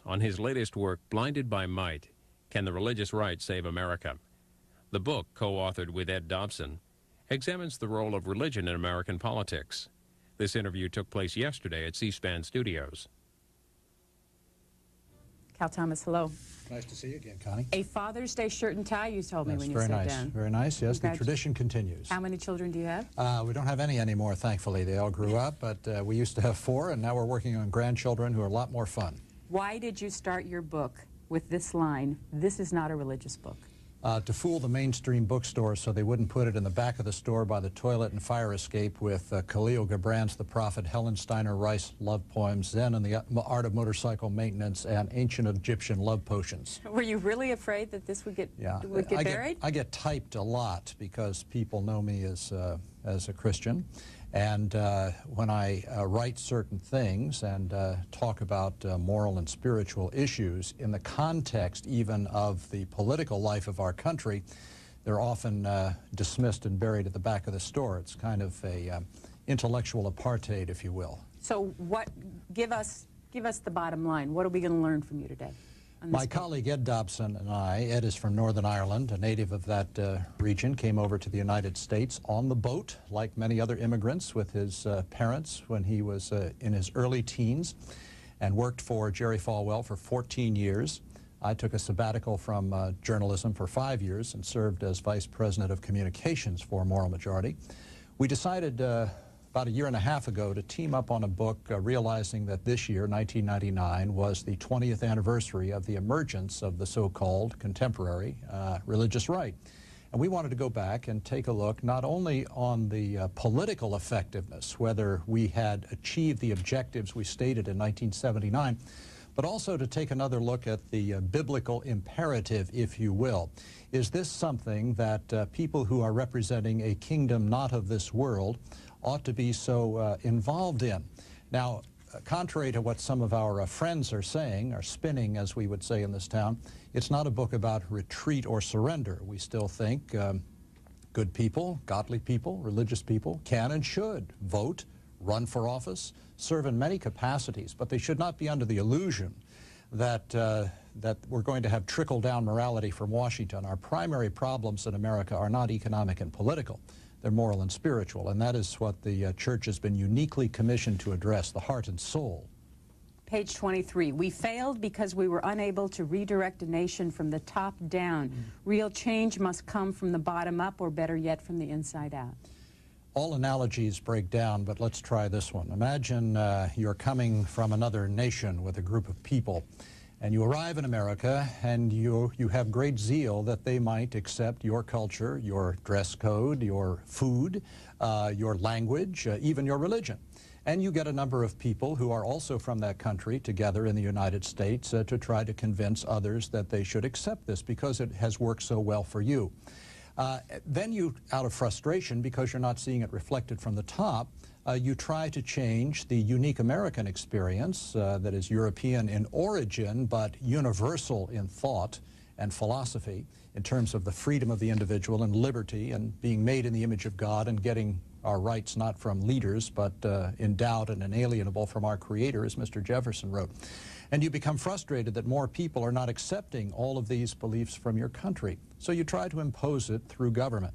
on his latest work, Blinded by Might, Can the Religious Right Save America? The book, co-authored with Ed Dobson, examines the role of religion in American politics. This interview took place yesterday at C-SPAN Studios. Cal Thomas, hello. Nice to see you again, Connie. A Father's Day shirt and tie, you told me when you sat down. Very nice, very nice. Yes, the tradition continues. How many children do you have? We don't have any anymore, thankfully. They all grew up, but we used to have 4, and now we're working on grandchildren who are a lot more fun. Why did you start your book with this line, "This is not a religious book"? To fool the mainstream bookstores so they wouldn't put it in the back of the store by the toilet and fire escape with Khalil Gibran's The Prophet, Helen Steiner Rice love poems, Zen and the Art of Motorcycle Maintenance, and Ancient Egyptian love potions. Were you really afraid that this would get buried? I get typed a lot because people know me as a Christian. And when I write certain things and talk about moral and spiritual issues in the context even of the political life of our country, they're often dismissed and buried at the back of the store. It's kind of a intellectual apartheid, if you will. So give us the bottom line. What are we going to learn from you today? My colleague Ed Dobson and I, Ed is from Northern Ireland, a native of that region, came over to the United States on the boat, like many other immigrants, with his parents when he was in his early teens, and worked for Jerry Falwell for 14 years. I took a sabbatical from journalism for 5 years and served as Vice President of Communications for Moral Majority. We decided about a year and a half ago to team up on a book, realizing that this year, 1999, was the 20th anniversary of the emergence of the so-called contemporary religious right. And we wanted to go back and take a look not only on the political effectiveness, whether we had achieved the objectives we stated in 1979, but also to take another look at the biblical imperative, if you will. Is this something that people who are representing a kingdom not of this world ought to be so involved in? Now, contrary to what some of our friends are saying, or spinning, as we would say in this town, it's not a book about retreat or surrender. We still think good people, godly people, religious people can and should vote, run for office, serve in many capacities, but they should not be under the illusion that that we're going to have trickle-down morality from Washington. Our primary problems in America are not economic and political. They're moral and spiritual, and that is what the church has been uniquely commissioned to address, the heart and soul. Page 23, we failed because we were unable to redirect a nation from the top down. Real change must come from the bottom up, or better yet, from the inside out. All analogies break down, but let's try this one. Imagine you're coming from another nation with a group of people, and you arrive in America, and you have great zeal that they might accept your culture, your dress code, your food, your language, even your religion. And you get a number of people who are also from that country together in the United States to try to convince others that they should accept this because it has worked so well for you. Then you, out of frustration, because you're not seeing it reflected from the top, you try to change the unique American experience that is European in origin but universal in thought and philosophy in terms of the freedom of the individual and liberty and being made in the image of God and getting our rights not from leaders but endowed and inalienable from our Creator, as Mr. Jefferson wrote. And you become frustrated that more people are not accepting all of these beliefs from your country. So you try to impose it through government.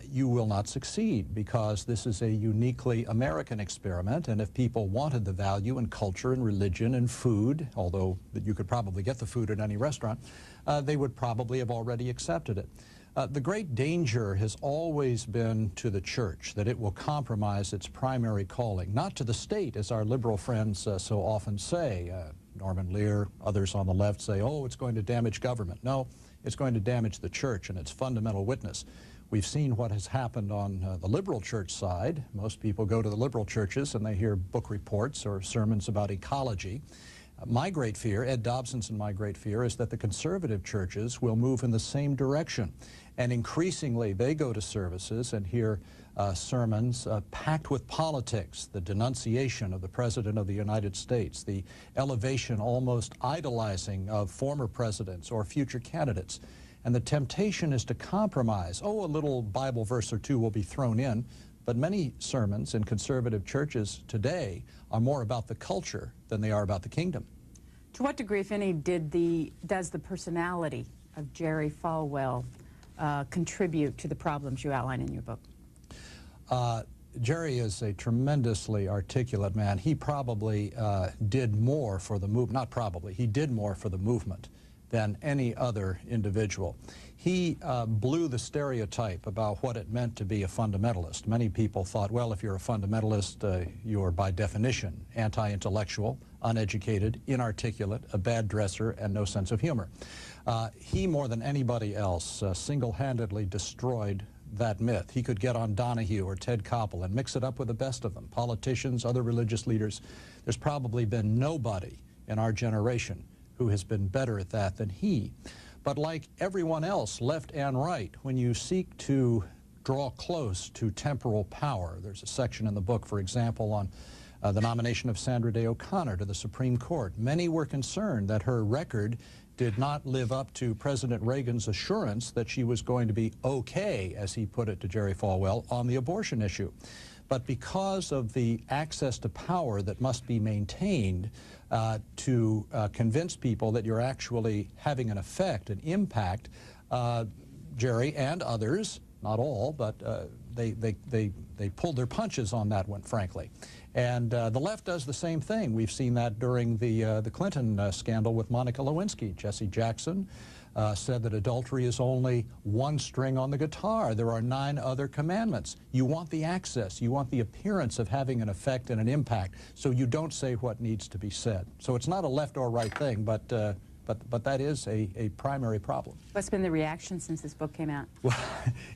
You will not succeed because this is a uniquely American experiment, and if people wanted the value in culture and religion and food, although you could probably get the food at any restaurant, they would probably have already accepted it. The great danger has always been to the church, that it will compromise its primary calling, not to the state, as our liberal friends so often say. Norman Lear, others on the left say, oh, it's going to damage government. No, it's going to damage the church and its fundamental witness. We've seen what has happened on the liberal church side. Most people go to the liberal churches and they hear book reports or sermons about ecology. My great fear, Ed Dobson's and my great fear, is that the conservative churches will move in the same direction. And increasingly, they go to services and hear sermons packed with politics, the denunciation of the President of the United States, the elevation, almost idolizing of former presidents or future candidates. And the temptation is to compromise. Oh, a little Bible verse or two will be thrown in, but many sermons in conservative churches today are more about the culture than they are about the kingdom. To what degree, if any, does the personality of Jerry Falwell contribute to the problems you outline in your book? Jerry is a tremendously articulate man. He probably did more for the movement, not probably, he did more for the movement than any other individual. He blew the stereotype about what it meant to be a fundamentalist. Many people thought, well, if you're a fundamentalist, you're by definition anti-intellectual, uneducated, inarticulate, a bad dresser, and no sense of humor. He, more than anybody else, single-handedly destroyed that myth. He could get on Donahue or Ted Koppel and mix it up with the best of them, politicians, other religious leaders. There's probably been nobody in our generation who has been better at that than he. But like everyone else, left and right, when you seek to draw close to temporal power, there's a section in the book, for example, on the nomination of Sandra Day O'Connor to the Supreme Court. Many were concerned that her record did not live up to President Reagan's assurance that she was going to be okay, as he put it to Jerry Falwell, on the abortion issue. But because of the access to power that must be maintained to convince people that you're actually having an effect, an impact, Jerry and others, not all, but they pulled their punches on that one, frankly. And the left does the same thing. We've seen that during the Clinton scandal with Monica Lewinsky. Jesse Jackson said that adultery is only one string on the guitar. There are 9 other commandments. You want the access. You want the appearance of having an effect and an impact, so you don't say what needs to be said. So it's not a left or right thing, but that is a primary problem. What's been the reaction since this book came out? Well,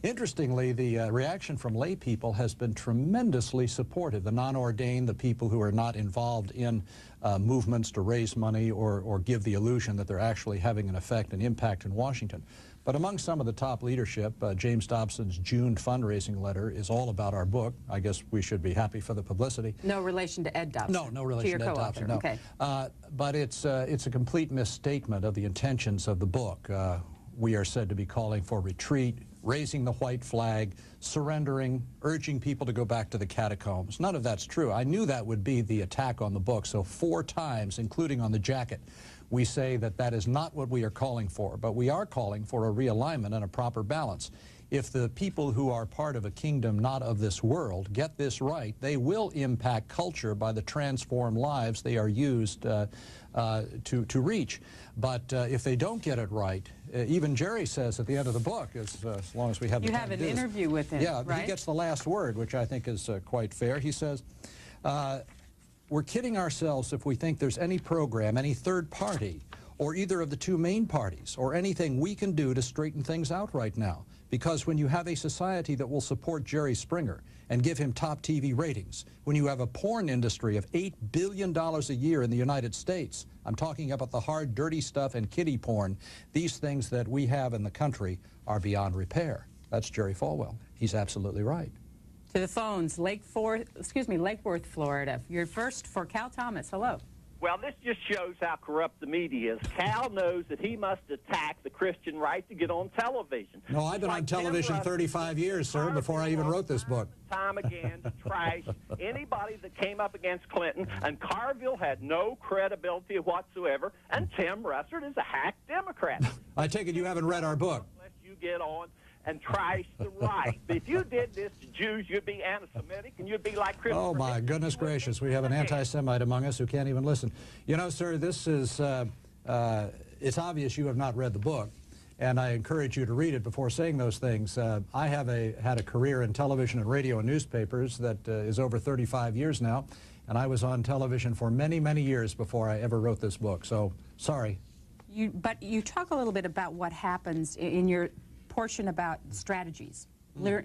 interestingly, the reaction from lay people has been tremendously supportive. The non-ordained, the people who are not involved in movements to raise money or give the illusion that they're actually having an effect and impact in Washington. But among some of the top leadership, James Dobson's June fundraising letter is all about our book. I guess we should be happy for the publicity. No relation to Ed Dobson? No, no relation to Ed Dobson, no. Okay. But it's a complete misstatement of the intentions of the book. We are said to be calling for retreat, raising the white flag, surrendering, urging people to go back to the catacombs. None of that's true. I knew that would be the attack on the book, so 4 times, including on the jacket, we say that that is not what we are calling for, but we are calling for a realignment and a proper balance. If the people who are part of a kingdom not of this world get this right, they will impact culture by the transformed lives they are used to reach. But if they don't get it right, even Jerry says at the end of the book, as long as we have the time to do this. You have an interview with him, yeah, right? He gets the last word, which I think is quite fair. He says, we're kidding ourselves if we think there's any program, any third party, or either of the 2 main parties, or anything we can do to straighten things out right now. Because when you have a society that will support Jerry Springer and give him top TV ratings, when you have a porn industry of $8 billion a year in the United States, I'm talking about the hard, dirty stuff and kiddie porn, these things that we have in the country are beyond repair. That's Jerry Falwell. He's absolutely right. To the phones, Lake Worth, Florida. You're first for Cal Thomas. Hello. Well, this just shows how corrupt the media is. Cal knows that he must attack the Christian right to get on television. No, I've been on television 35 years, sir, before I even wrote this book. Time again to trash anybody that came up against Clinton, and Carville had no credibility whatsoever, and Tim Russert is a hack Democrat. I take it you haven't read our book. Unless you get on and trash the right. But if you did this to Jews, you'd be anti-Semitic, and you'd be like Christopher. Oh, my goodness gracious. We have an anti-Semite among us who can't even listen. You know, sir, this is, it's obvious you have not read the book, and I encourage you to read it before saying those things. I have had a career in television and radio and newspapers that is over 35 years now, and I was on television for many, many years before I ever wrote this book, so sorry. But you talk a little bit about what happens in your portion about strategies. You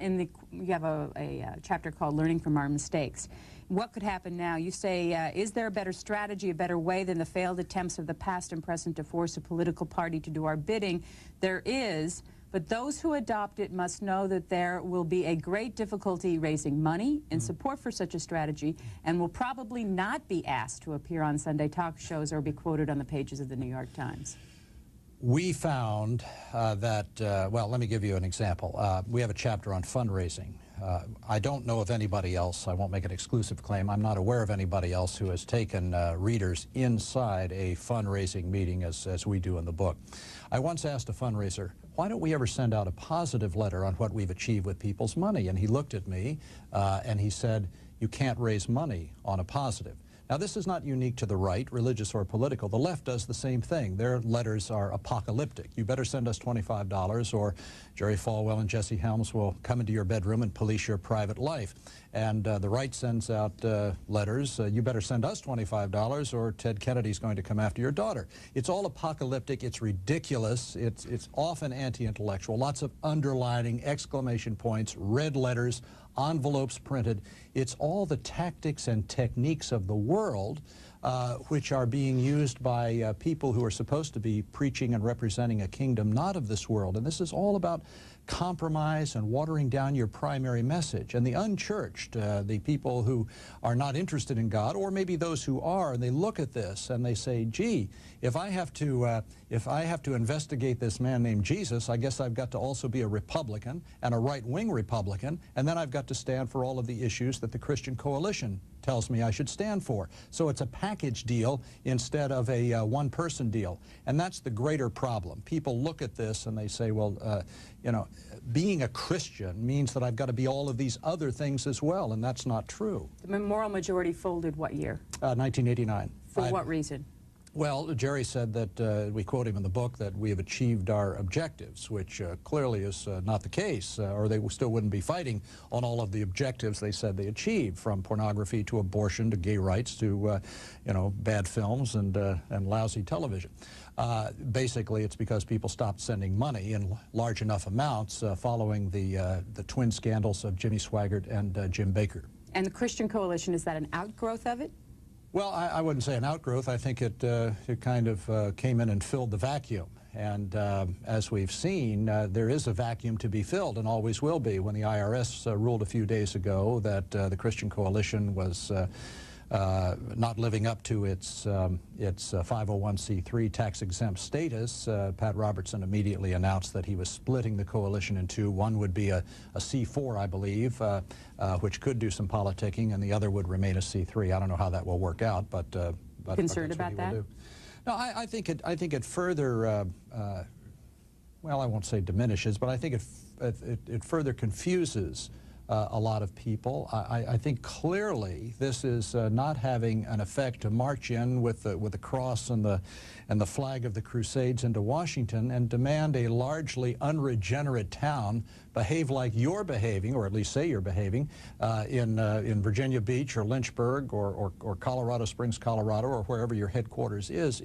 have a chapter called Learning from Our Mistakes. What could happen now? You say, is there a better strategy, a better way than the failed attempts of the past and present to force a political party to do our bidding? There is, but those who adopt it must know that there will be a great difficulty raising money in support for such a strategy, and will probably not be asked to appear on Sunday talk shows or be quoted on the pages of the New York Times. We found that, well, let me give you an example. We have a chapter on fundraising. I don't know of anybody else, I won't make an exclusive claim, I'm not aware of anybody else who has taken readers inside a fundraising meeting as we do in the book. I once asked a fundraiser, why don't we ever send out a positive letter on what we've achieved with people's money? And he looked at me and he said, you can't raise money on a positive. Now, this is not unique to the right, religious or political. The left does the same thing. Their letters are apocalyptic. You better send us $25 or Jerry Falwell and Jesse Helms will come into your bedroom and police your private life. And the right sends out letters, you better send us $25 or Ted Kennedy's going to come after your daughter. It's all apocalyptic. It's ridiculous. It's often anti-intellectual. Lots of underlining, exclamation points, red letters, envelopes printed. It's all the tactics and techniques of the world which are being used by people who are supposed to be preaching and representing a kingdom not of this world. And this is all about compromise and watering down your primary message. And the unchurched, the people who are not interested in God, or maybe those who are, and they look at this and they say, gee, if I have to investigate this man named Jesus, I guess I've got to also be a Republican and a right-wing Republican, and then I've got to stand for all of the issues that the Christian Coalition tells me I should stand for. So it's a package deal instead of a one-person deal. And that's the greater problem. People look at this and they say, well, you know, being a Christian means that I've got to be all of these other things as well, and that's not true. The moral majority folded what year? 1989. For what reason? Well, Jerry said that, we quote him in the book, that we have achieved our objectives, which clearly is not the case, or they still wouldn't be fighting on all of the objectives they said they achieved, from pornography to abortion to gay rights to, you know, bad films and lousy television. Basically, it's because people stopped sending money in large enough amounts following the twin scandals of Jimmy Swaggart and Jim Baker. And the Christian Coalition, is that an outgrowth of it? Well, I wouldn't say an outgrowth. I think it kind of came in and filled the vacuum. And as we've seen, there is a vacuum to be filled and always will be. When the IRS ruled a few days ago that the Christian Coalition was not living up to its 501c3 tax-exempt status, Pat Robertson immediately announced that he was splitting the coalition in two. One would be a C4, I believe, which could do some politicking, and the other would remain a C3. I don't know how that will work out, but concerned about that? No, I think it further, well, I won't say diminishes, but I think it further confuses a lot of people. I think clearly this is not having an effect to march in with the cross and the flag of the Crusades into Washington and demand a largely unregenerate town behave like you're behaving, or at least say you're behaving, in Virginia Beach or Lynchburg or Colorado Springs, Colorado, or wherever your headquarters is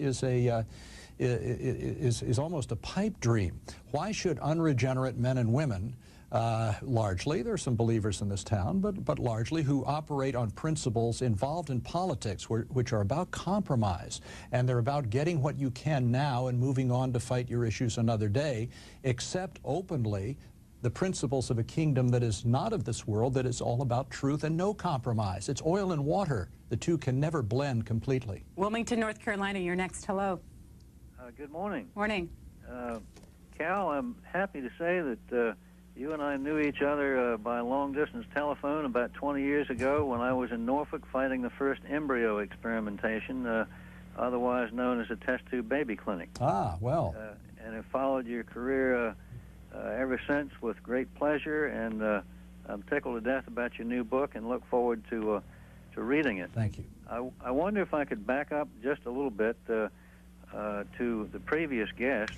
almost a pipe dream. Why should unregenerate men and women, largely, there are some believers in this town, but largely who operate on principles involved in politics which are about compromise, and they're about getting what you can now and moving on to fight your issues another day, accept openly the principles of a kingdom that is not of this world, that is all about truth and no compromise. It's oil and water. The two can never blend completely. Wilmington, North Carolina, you're next. Hello. Good morning. Morning. Cal, I'm happy to say that you and I knew each other by long-distance telephone about 20 years ago when I was in Norfolk fighting the first embryo experimentation, otherwise known as a test tube baby clinic. Ah, well. And have followed your career ever since with great pleasure, and I'm tickled to death about your new book and look forward to reading it. Thank you. I wonder if I could back up just a little bit to the previous guest,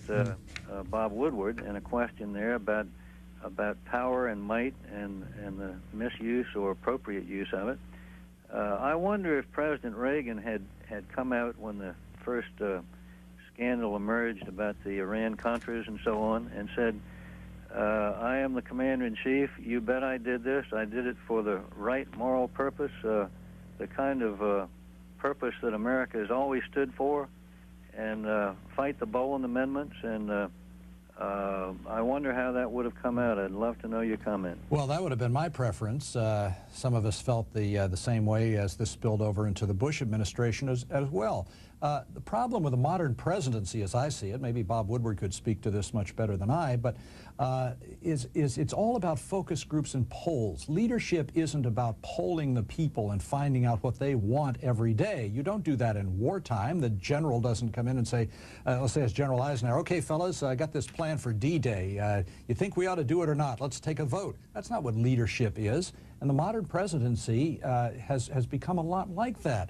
Bob Woodward, and a question there about power and might and the misuse or appropriate use of it. I wonder if President Reagan had come out when the first scandal emerged about the Iran-Contras and so on and said, I am the commander-in-chief, you bet I did this, I did it for the right moral purpose, the kind of purpose that America has always stood for, and fight the Boland amendments, and I wonder how that would have come out. I'd love to know your comment. Well, that would have been my preference. Some of us felt the same way as this spilled over into the Bush administration as well. The problem with a modern presidency, as I see it, maybe Bob Woodward could speak to this much better than I, but is it's all about focus groups and polls. Leadership isn't about polling the people and finding out what they want every day. You don't do that in wartime. The general doesn't come in and say, let's say it's General Eisenhower, okay, fellas, I got this plan for D-Day. You think we ought to do it or not? Let's take a vote. That's not what leadership is. And the modern presidency has become a lot like that.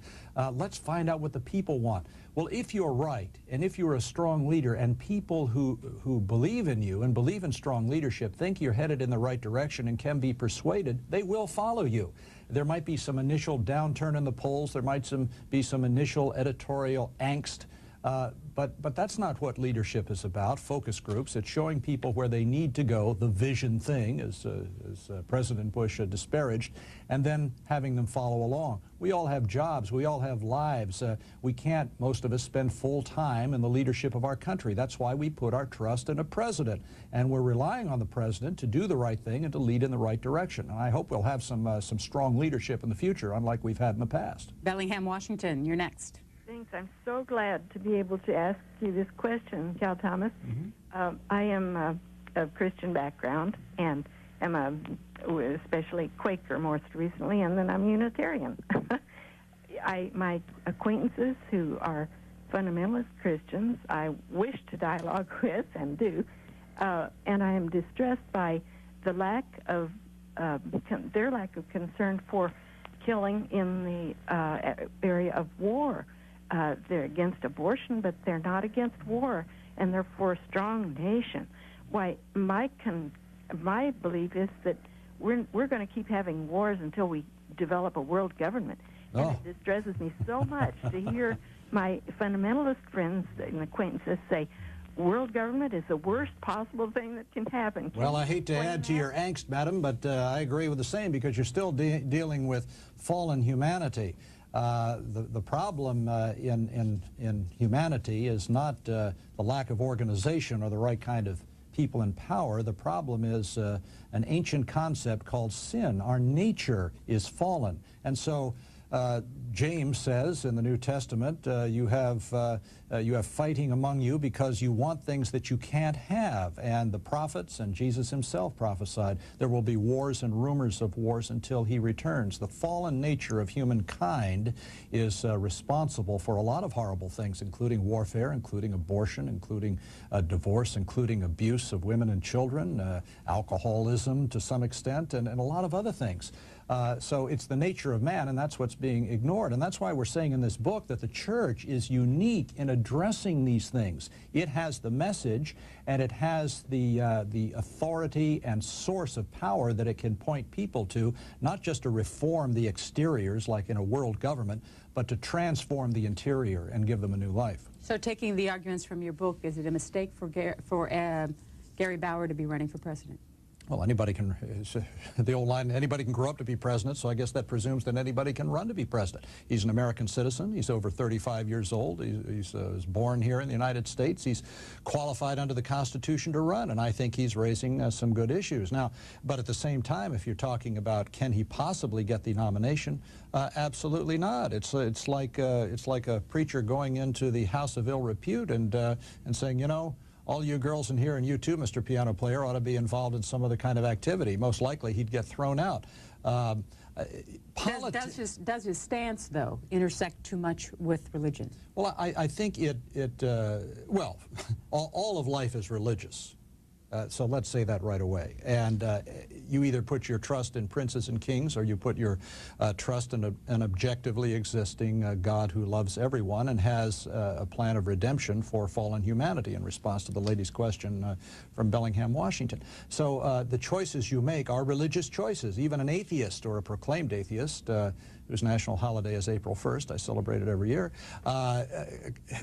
Let's find out what the people want. Well, if you're right, and if you're a strong leader, and people who believe in you and believe in strong leadership think you're headed in the right direction and can be persuaded, they will follow you. There might be some initial downturn in the polls. There might be some initial editorial angst. But that's not what leadership is about, focus groups. It's showing people where they need to go, the vision thing, as President Bush disparaged, and then having them follow along. We all have jobs. We all have lives. We can't, most of us, spend full time in the leadership of our country. That's why we put our trust in a president. And we're relying on the president to do the right thing and to lead in the right direction. And I hope we'll have some strong leadership in the future, unlike we've had in the past. Bellingham, Washington, you're next. Thanks. I'm so glad to be able to ask you this question, Cal Thomas. I am of Christian background and am especially Quaker most recently, and then I'm Unitarian. My acquaintances who are fundamentalist Christians, I wish to dialogue with and do, and I am distressed by the lack of their lack of concern for killing in the area of war. They're against abortion, but they're not against war, and they're for a strong nation. Why, my belief is that we're going to keep having wars until we develop a world government. And it distresses me so much to hear my fundamentalist friends and acquaintances say, world government is the worst possible thing that can happen. Well, I hate to add to your angst, madam, but I agree with the same, because you're still dealing with fallen humanity. The problem in humanity is not the lack of organization or the right kind of people in power. The problem is an ancient concept called sin. Our nature is fallen. And so James says in the New Testament, you have fighting among you because you want things that you can't have. And the prophets and Jesus himself prophesied there will be wars and rumors of wars until he returns. The fallen nature of humankind is responsible for a lot of horrible things, including warfare, including abortion, including divorce, including abuse of women and children, alcoholism to some extent, and a lot of other things. So it's the nature of man, and that's what's being ignored. And that's why we're saying in this book that the church is unique in addressing these things. It has the message, and it has the authority and source of power that it can point people to, not just to reform the exteriors like in a world government, but to transform the interior and give them a new life. So taking the arguments from your book, is it a mistake for Gary Bauer to be running for president? Well, anybody can, the old line, anybody can grow up to be president, so I guess that presumes that anybody can run to be president. He's an American citizen. He's over 35 years old. He was born here in the United States. He's qualified under the Constitution to run, and I think he's raising some good issues. Now, but at the same time, if you're talking about can he possibly get the nomination, absolutely not. It's like a preacher going into the house of ill repute and saying, you know, all you girls in here, and you too, Mr. Piano Player, ought to be involved in some other kind of activity. Most likely he'd get thrown out. Does his stance, though, intersect too much with religion? Well, I think well, all of life is religious. So let's say that right away. And you either put your trust in princes and kings, or you put your trust in an objectively existing God who loves everyone and has a plan of redemption for fallen humanity, in response to the lady's question from Bellingham, Washington. So the choices you make are religious choices. Even an atheist or a proclaimed atheist, whose national holiday is April 1st, I celebrate it every year,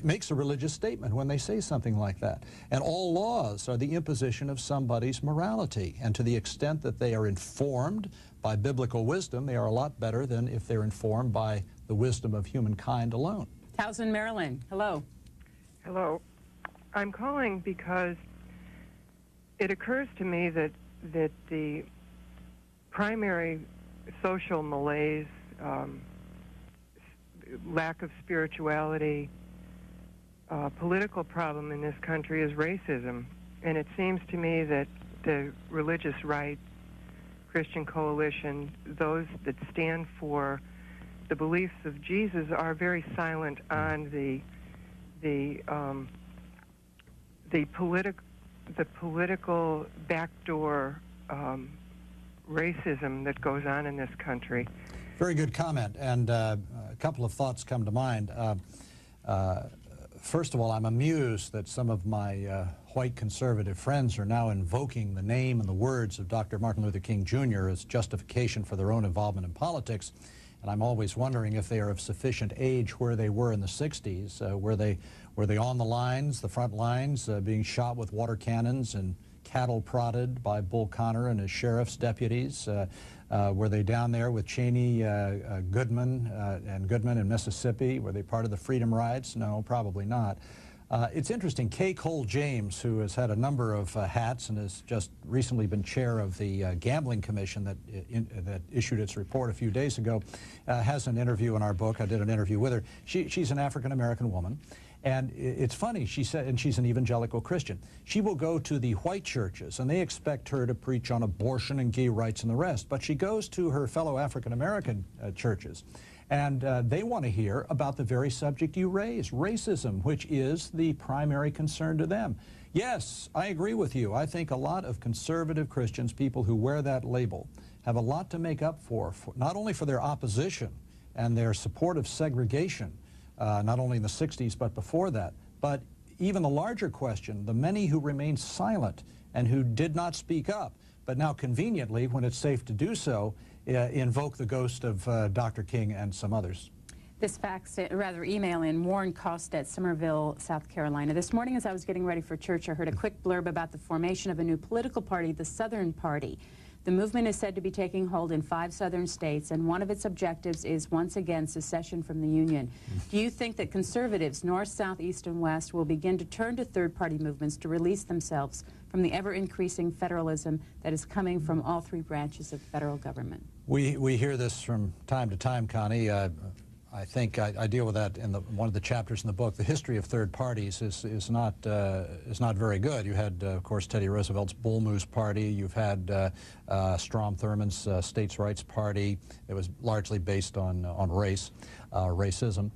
makes a religious statement when they say something like that. And all laws are the imposition of somebody's morality. And to the extent that they are informed by biblical wisdom, they are a lot better than if they're informed by the wisdom of humankind alone. Towson, Maryland. Hello. Hello. I'm calling because it occurs to me that the primary social malaise, lack of spirituality, political problem in this country is racism. And it seems to me that the religious right, Christian Coalition, those that stand for the beliefs of Jesus are very silent on the political backdoor racism that goes on in this country. Very good comment, and a couple of thoughts come to mind. First of all, I'm amused that some of my white conservative friends are now invoking the name and the words of Dr. Martin Luther King Jr. as justification for their own involvement in politics. And I'm always wondering if they are of sufficient age where they were in the 60s. Were they on the lines, the front lines, being shot with water cannons and cattle prodded by Bull Connor and his sheriff's deputies? Were they down there with Cheney, Goodman in Mississippi? Were they part of the Freedom Rides? No, probably not. It's interesting, Kay Cole James, who has had a number of hats and has just recently been chair of the Gambling Commission that issued its report a few days ago, has an interview in our book. I did an interview with her. She's an African-American woman. And it's funny, she said, and she's an evangelical Christian. She will go to the white churches, and they expect her to preach on abortion and gay rights and the rest. But she goes to her fellow African-American churches, and they want to hear about the very subject you raised, racism, which is the primary concern to them. Yes, I agree with you. I think a lot of conservative Christians, people who wear that label, have a lot to make up for not only for their opposition and their support of segregation, not only in the 60s but before that, but even the larger question, the many who remained silent and who did not speak up, but now conveniently, when it's safe to do so, invoke the ghost of Dr. King and some others. This email in Warren Costet, Somerville, South Carolina. This morning as I was getting ready for church, I heard a quick blurb about the formation of a new political party, the Southern Party. The movement is said to be taking hold in 5 southern states, and one of its objectives is once again secession from the Union. Do you think that conservatives, north, south, east, and west, will begin to turn to third-party movements to release themselves from the ever-increasing federalism that is coming from all 3 branches of federal government? We hear this from time to time, Connie. I think I deal with that in one of the chapters in the book. The history of third parties is not very good. You had, of course, Teddy Roosevelt's Bull Moose Party. You've had Strom Thurmond's States' Rights Party. It was largely based on racism.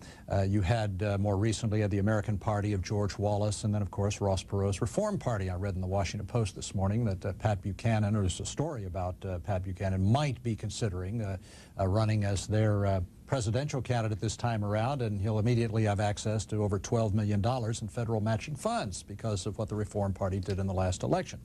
You had more recently the American Party of George Wallace, and then, of course, Ross Perot's Reform Party. I read in the Washington Post this morning that Pat Buchanan, or there's a story about Pat Buchanan, might be considering running as their presidential candidate this time around, and he'll immediately have access to over $12 million in federal matching funds because of what the Reform Party did in the last election.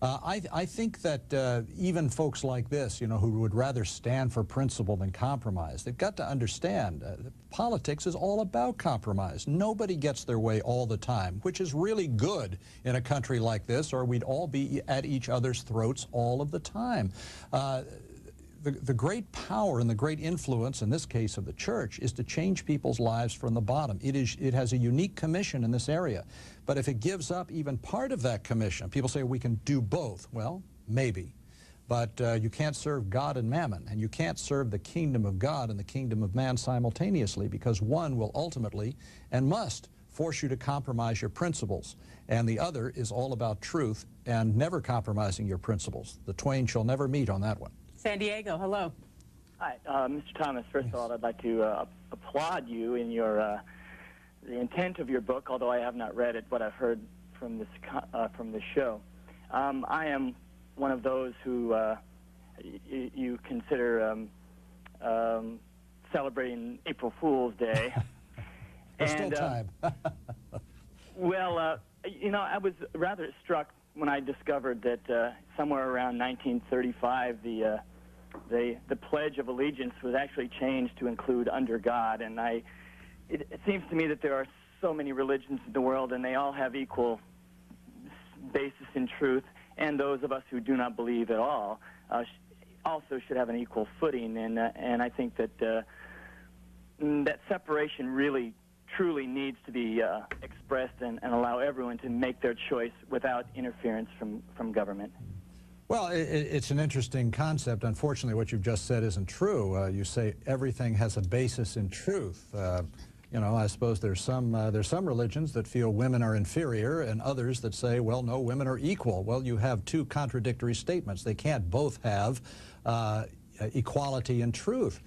I think that even folks like this, you know, who would rather stand for principle than compromise, they've got to understand that politics is all about compromise. Nobody gets their way all the time, which is really good in a country like this, or we'd all be at each other's throats all of the time. The great power and the great influence, in this case of the church, is to change people's lives from the bottom. It has a unique commission in this area. But if it gives up even part of that commission, people say we can do both. Well, maybe. But you can't serve God and mammon, and you can't serve the kingdom of God and the kingdom of man simultaneously, because one will ultimately and must force you to compromise your principles, and the other is all about truth and never compromising your principles. The twain shall never meet on that one. San Diego, hello. Hi, Mr. Thomas. First of all, I'd like to applaud you in your the intent of your book, although I have not read it, but I've heard from this show. I am one of those who you consider celebrating April Fool's Day. There's still time. Well, you know, I was rather struck when I discovered that somewhere around 1935, the Pledge of Allegiance was actually changed to include under God, and it seems to me that there are so many religions in the world, and they all have equal basis in truth, and those of us who do not believe at all also should have an equal footing, and I think that that separation really truly needs to be expressed and allow everyone to make their choice without interference from government. Well, it's an interesting concept. Unfortunately, what you've just said isn't true. You say everything has a basis in truth. You know, I suppose there's some religions that feel women are inferior and others that say, well, no, women are equal. Well, you have two contradictory statements. They can't both have equality and truth.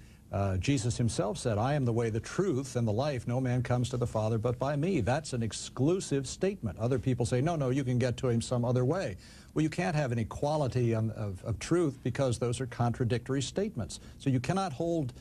Jesus himself said, I am the way, the truth, and the life. No man comes to the Father but by me. That's an exclusive statement. Other people say, no, no, you can get to him some other way. Well, you can't have an equality of truth because those are contradictory statements. So you cannot hold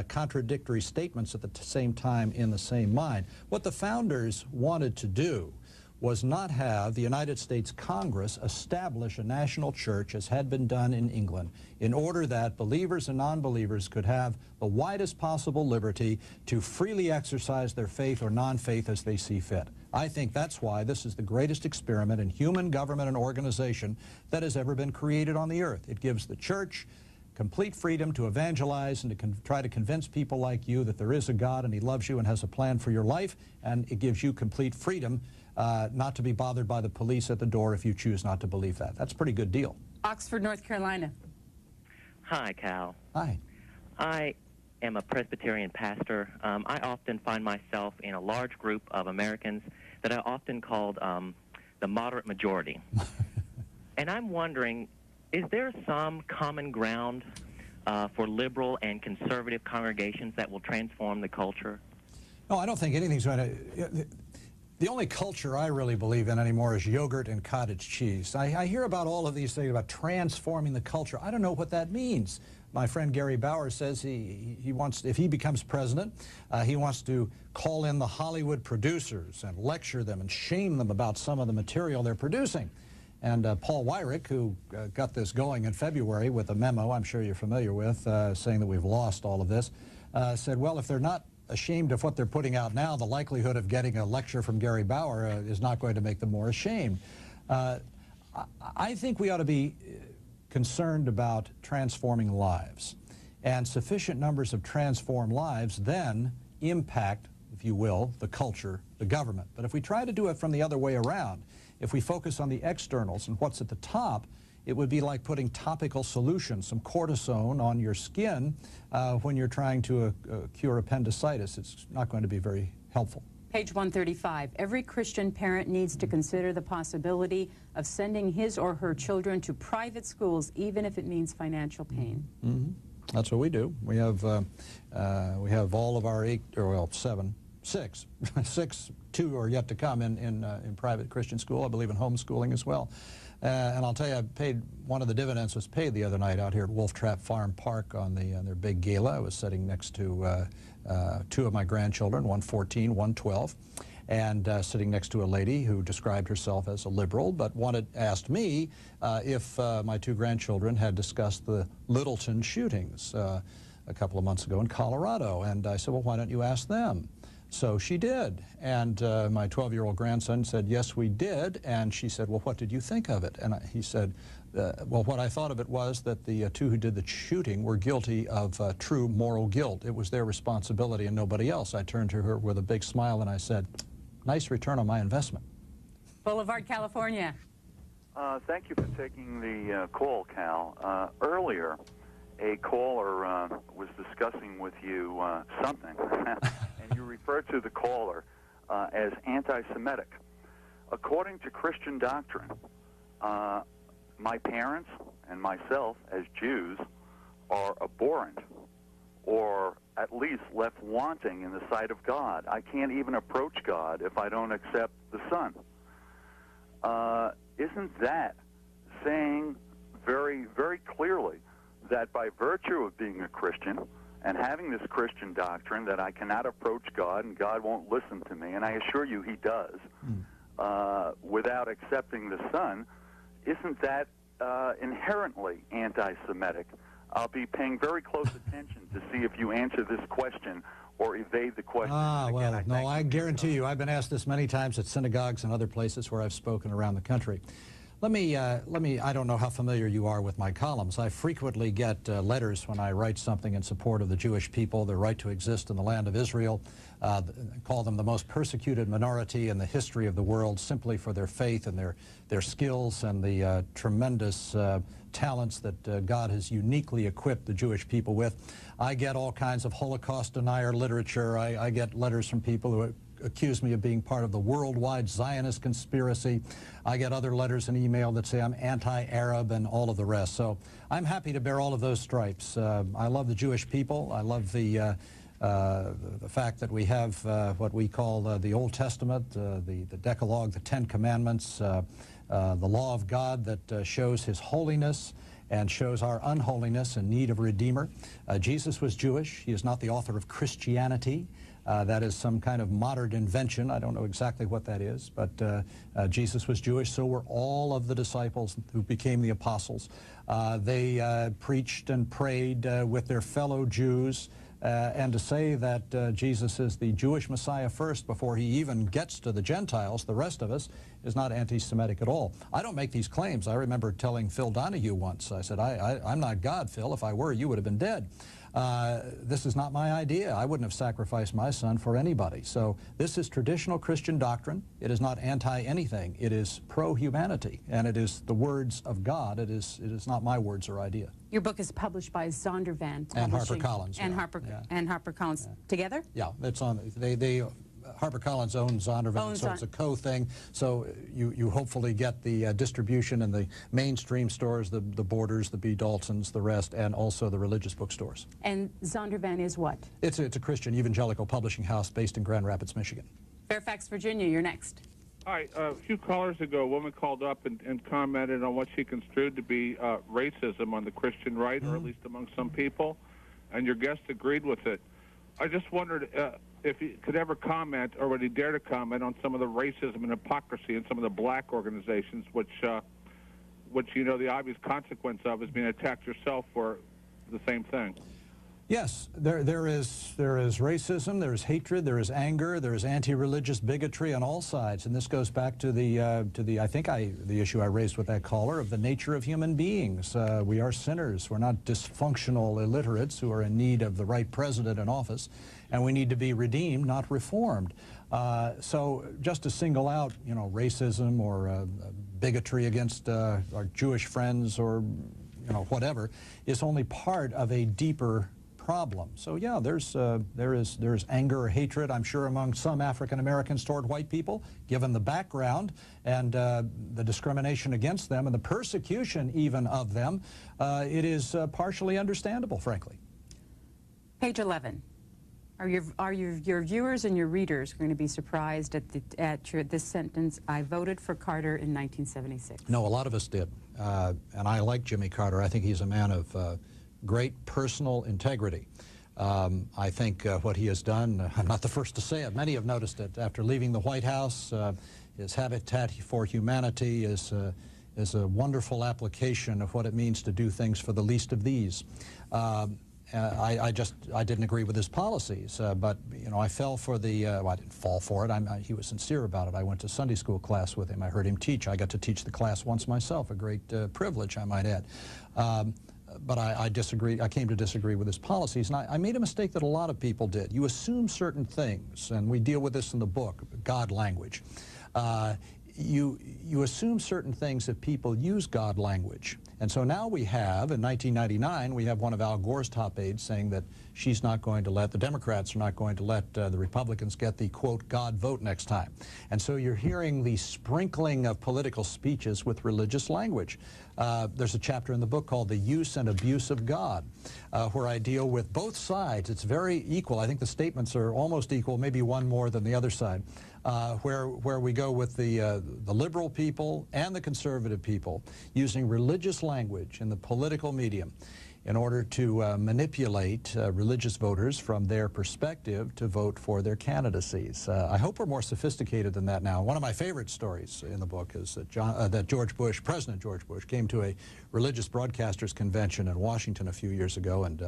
contradictory statements at the same time in the same mind. What the founders wanted to do was not have the United States Congress establish a national church as had been done in England in order that believers and non-believers could have the widest possible liberty to freely exercise their faith or non-faith as they see fit. I think that's why this is the greatest experiment in human government and organization that has ever been created on the earth. It gives the church complete freedom to evangelize and to try to convince people like you that there is a God and he loves you and has a plan for your life, and it gives you complete freedom not to be bothered by the police at the door if you choose not to believe that. That's a pretty good deal. Oxford, North Carolina. Hi, Cal. Hi. I am a Presbyterian pastor. I often find myself in a large group of Americans that I often called the moderate majority. And I'm wondering, is there some common ground for liberal and conservative congregations that will transform the culture? No, I don't think anything's going to... The only culture I really believe in anymore is yogurt and cottage cheese. I hear about all of these things about transforming the culture. I don't know what that means. My friend Gary Bauer says he wants, if he becomes president, he wants to call in the Hollywood producers and lecture them and shame them about some of the material they're producing. And Paul Weyrich, who got this going in February with a memo I'm sure you're familiar with, saying that we've lost all of this, said, well, if they're not ashamed of what they're putting out now, the likelihood of getting a lecture from Gary Bauer is not going to make them more ashamed. I think we ought to be concerned about transforming lives. And sufficient numbers of transformed lives then impact, if you will, the culture, the government. But if we try to do it from the other way around, if we focus on the externals and what's at the top, it would be like putting topical solutions, some cortisone on your skin when you're trying to cure appendicitis. It's not going to be very helpful. Page 135. Every Christian parent needs to consider the possibility of sending his or her children to private schools, even if it means financial pain. Mm-hmm. That's what we do. We have all of our six, two are yet to come in private Christian school. I believe in homeschooling as well. And I'll tell you, I paid, one of the dividends was paid the other night out here at Wolf Trap Farm Park on their big gala. I was sitting next to two of my grandchildren, one 14, one 12, and sitting next to a lady who described herself as a liberal, but asked me if my two grandchildren had discussed the Littleton shootings a couple of months ago in Colorado. And I said, well, why don't you ask them? So she did, and my 12-year-old grandson said, yes, we did, and she said, well, what did you think of it? And he said, well, what I thought of it was that the two who did the shooting were guilty of true moral guilt. It was their responsibility and nobody else. I turned to her with a big smile and I said, nice return on my investment. Boulevard, California. Thank you for taking the call, Cal. Earlier, a caller was discussing with you something, and you referred to the caller as anti-Semitic. According to Christian doctrine, my parents and myself as Jews are abhorrent, or at least left wanting in the sight of God. I can't even approach God if I don't accept the Son. Isn't that saying very, very clearly that by virtue of being a Christian and having this Christian doctrine that I cannot approach God and God won't listen to me, and I assure you he does, without accepting the Son, isn't that inherently anti-Semitic? I'll be paying very close attention to see if you answer this question or evade the question. Well, no, I guarantee you, I've been asked this many times at synagogues and other places where I've spoken around the country. Let me, I don't know how familiar you are with my columns. I frequently get letters when I write something in support of the Jewish people, their right to exist in the land of Israel, call them the most persecuted minority in the history of the world simply for their faith and their skills and the tremendous talents that God has uniquely equipped the Jewish people with. I get all kinds of Holocaust denier literature. I get letters from people who accuse me of being part of the worldwide Zionist conspiracy. I get other letters and email that say I'm anti-Arab and all of the rest. So I'm happy to bear all of those stripes. I love the Jewish people. I love the fact that we have what we call the Old Testament, the Decalogue, the Ten Commandments, the law of God that shows His holiness and shows our unholiness and need of a Redeemer. Jesus was Jewish. He is not the author of Christianity. That is some kind of modern invention. I don't know exactly what that is, but Jesus was Jewish, so were all of the disciples who became the apostles. They preached and prayed with their fellow Jews, and to say that Jesus is the Jewish Messiah first before he even gets to the Gentiles, the rest of us, is not anti-Semitic at all. I don't make these claims. I remember telling Phil Donahue once, I said, I'm not God, Phil. If I were, you would have been dead. This is not my idea. I wouldn't have sacrificed my son for anybody. So this is traditional Christian doctrine. It is not anti-anything. It is pro-humanity, and it is the words of God. It is not my words or idea. Your book is published by Zondervan and HarperCollins. And HarperCollins together? Yeah, it's on. HarperCollins owns Zondervan, so it's a co-thing. So you hopefully get the distribution in the mainstream stores, the Borders, the B. Daltons, the rest, and also the religious bookstores. And Zondervan is what? It's a Christian evangelical publishing house based in Grand Rapids, Michigan. Fairfax, Virginia, you're next. Hi. A few callers ago, a woman called up and commented on what she construed to be racism on the Christian right, or at least among some people, and your guest agreed with it. I just wondered if he could ever comment, or would he dare to comment, on some of the racism and hypocrisy in some of the black organizations, which you know the obvious consequence of is being attacked yourself for the same thing. Yes, there is racism, there is hatred, there is anger, there is anti-religious bigotry on all sides, and this goes back to the issue I raised with that caller of the nature of human beings. We are sinners. We're not dysfunctional illiterates who are in need of the right president in office, and we need to be redeemed, not reformed. So just to single out, racism or bigotry against our Jewish friends or whatever is only part of a deeper problem. So yeah, there's anger or hatred, I'm sure, among some African Americans toward white people, given the background and the discrimination against them and the persecution even of them. It is partially understandable, frankly. Page 11. Are your viewers and your readers going to be surprised at this sentence? I voted for Carter in 1976. No, a lot of us did, and I like Jimmy Carter. I think he's a man of great personal integrity. I think what he has done, I'm not the first to say it, many have noticed it, after leaving the White House, his Habitat for Humanity is a wonderful application of what it means to do things for the least of these. I didn't agree with his policies, but I fell for the, well, I didn't fall for it, he was sincere about it. I went to Sunday school class with him. I heard him teach. I got to teach the class once myself, a great privilege, I might add. But I disagree. I came to disagree with his policies, and I made a mistake that a lot of people did. You assume certain things, and we deal with this in the book, God language. You assume certain things if people use God language. And so now we have, in 1999, we have one of Al Gore's top aides saying that she's not going to let, the Democrats are not going to let the Republicans get the, quote, God vote next time. And so you're hearing the sprinkling of political speeches with religious language. There's a chapter in the book called The Use and Abuse of God, where I deal with both sides. It's very equal. I think the statements are almost equal, maybe one more than the other side. Where we go with the liberal people and the conservative people using religious language in the political medium in order to manipulate religious voters from their perspective to vote for their candidacies. I hope we're more sophisticated than that now. One of my favorite stories in the book is that George Bush, President George Bush, came to a religious broadcasters convention in Washington a few years ago, and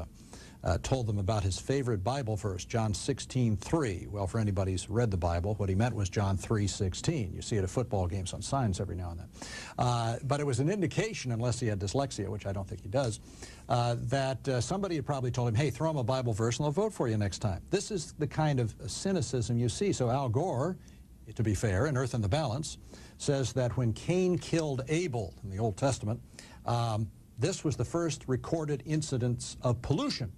told them about his favorite Bible verse, John 16:3. Well, for anybody who's read the Bible, what he meant was John 3:16. You see it at football games on signs every now and then. But it was an indication, unless he had dyslexia, which I don't think he does, that somebody had probably told him, hey, throw him a Bible verse and they'll vote for you next time. This is the kind of cynicism you see. So Al Gore, to be fair, in Earth and the Balance, says that when Cain killed Abel in the Old Testament, this was the first recorded incidence of pollution.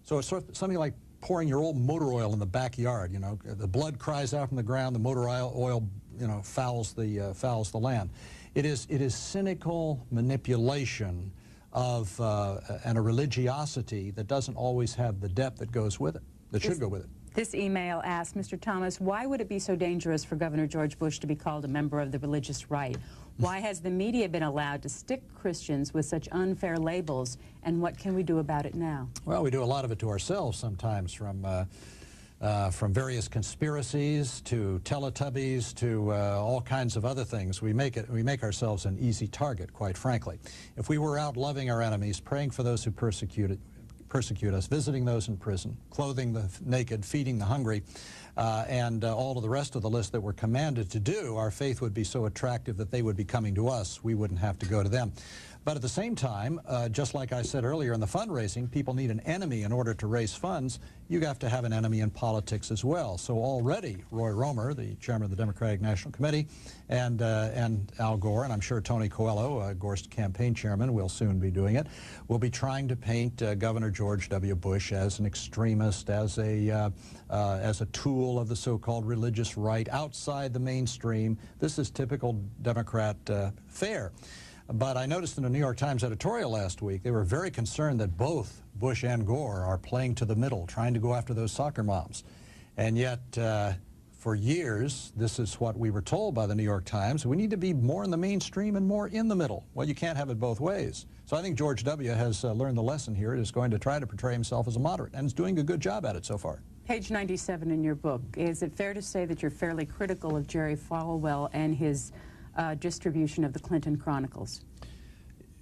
So it's sort of something like pouring your old motor oil in the backyard. You know, the blood cries out from the ground, the motor oil, you know, fouls the land. It is cynical manipulation of and a religiosity that doesn't always have the depth that goes with it, that should go with it. This email asked, Mr. Thomas, why would it be so dangerous for Governor George Bush to be called a member of the religious right? Why has the media been allowed to stick Christians with such unfair labels, and what can we do about it now? Well, we do a lot of it to ourselves sometimes, from various conspiracies to Teletubbies to all kinds of other things. We make ourselves an easy target, quite frankly. If we were out loving our enemies, praying for those who persecute us, visiting those in prison, clothing the naked, feeding the hungry, and all of the rest of the list that we're commanded to do, our faith would be so attractive that they would be coming to us. We wouldn't have to go to them. But at the same time, just like I said earlier in the fundraising, people need an enemy in order to raise funds. You have to have an enemy in politics as well. So already Roy Romer, the chairman of the Democratic National Committee, and Al Gore, and I'm sure Tony Coelho, Gore's campaign chairman, will soon be doing it, will be trying to paint Governor George W. Bush as an extremist, as a tool of the so-called religious right outside the mainstream. This is typical Democrat fare. But I noticed in a New York Times editorial last week, they were very concerned that both Bush and Gore are playing to the middle, trying to go after those soccer moms. And yet, for years, this is what we were told by the New York Times. We need to be more in the mainstream and more in the middle. Well, you can't have it both ways. So I think George W. has learned the lesson here. Is going to try to portray himself as a moderate, and is doing a good job at it so far. Page 97 in your book, is it fair to say that you're fairly critical of Jerry Falwell and his distribution of the Clinton Chronicles?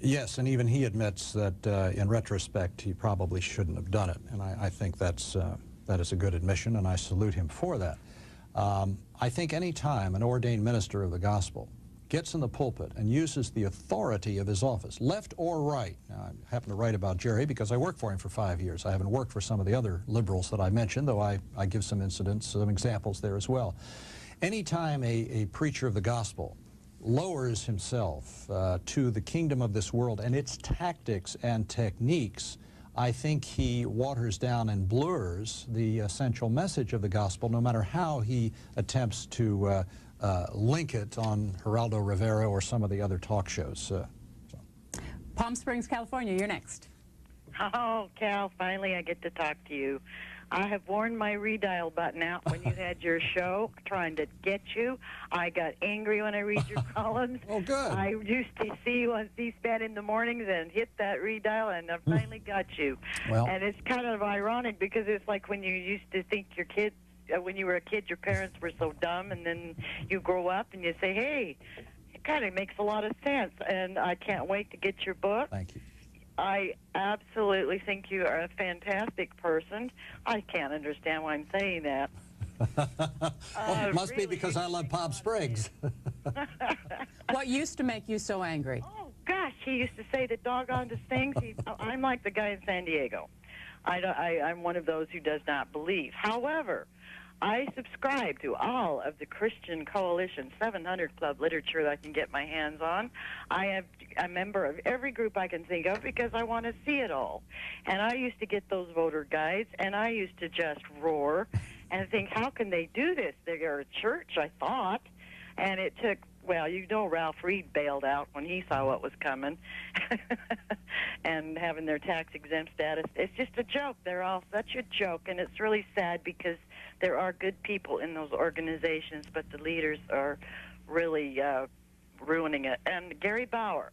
Yes, and even he admits that in retrospect he probably shouldn't have done it, and I think that is a good admission, and I salute him for that. I think any time an ordained minister of the gospel gets in the pulpit and uses the authority of his office, left or right. Now, I happen to write about Jerry because I worked for him for 5 years. I haven't worked for some of the other liberals that I mentioned, though I give some incidents, some examples there as well. Any time a preacher of the gospel lowers himself to the kingdom of this world and its tactics and techniques, I think he waters down and blurs the essential message of the gospel, no matter how he attempts to link it on Geraldo Rivera or some of the other talk shows. Palm Springs, California, you're next. Oh, Cal, finally I get to talk to you. I have worn my redial button out when you had your show trying to get you. I got angry when I read your columns. Oh, good. I used to see you on C-SPAN in the mornings and hit that redial, and I finally got you. Well. And it's kind of ironic because it's like when you used to think your kids, when you were a kid, your parents were so dumb, and then you grow up and you say, hey, it kind of makes a lot of sense, and I can't wait to get your book. Thank you. I absolutely think you are a fantastic person. I can't understand why I'm saying that. Well, it must really be because I love Palm Springs. What used to make you so angry? Oh, gosh, he used to say the doggonest things. I'm like the guy in San Diego. I'm one of those who does not believe. However, I subscribe to all of the Christian Coalition 700 Club literature that I can get my hands on. I am a member of every group I can think of because I want to see it all. And I used to get those voter guides, and I used to just roar and think, how can they do this? They're a church, I thought. And it took, well, you know, Ralph Reed bailed out when he saw what was coming and having their tax-exempt status. It's just a joke. They're all such a joke, and it's really sad because there are good people in those organizations, but the leaders are really ruining it. And Gary Bauer,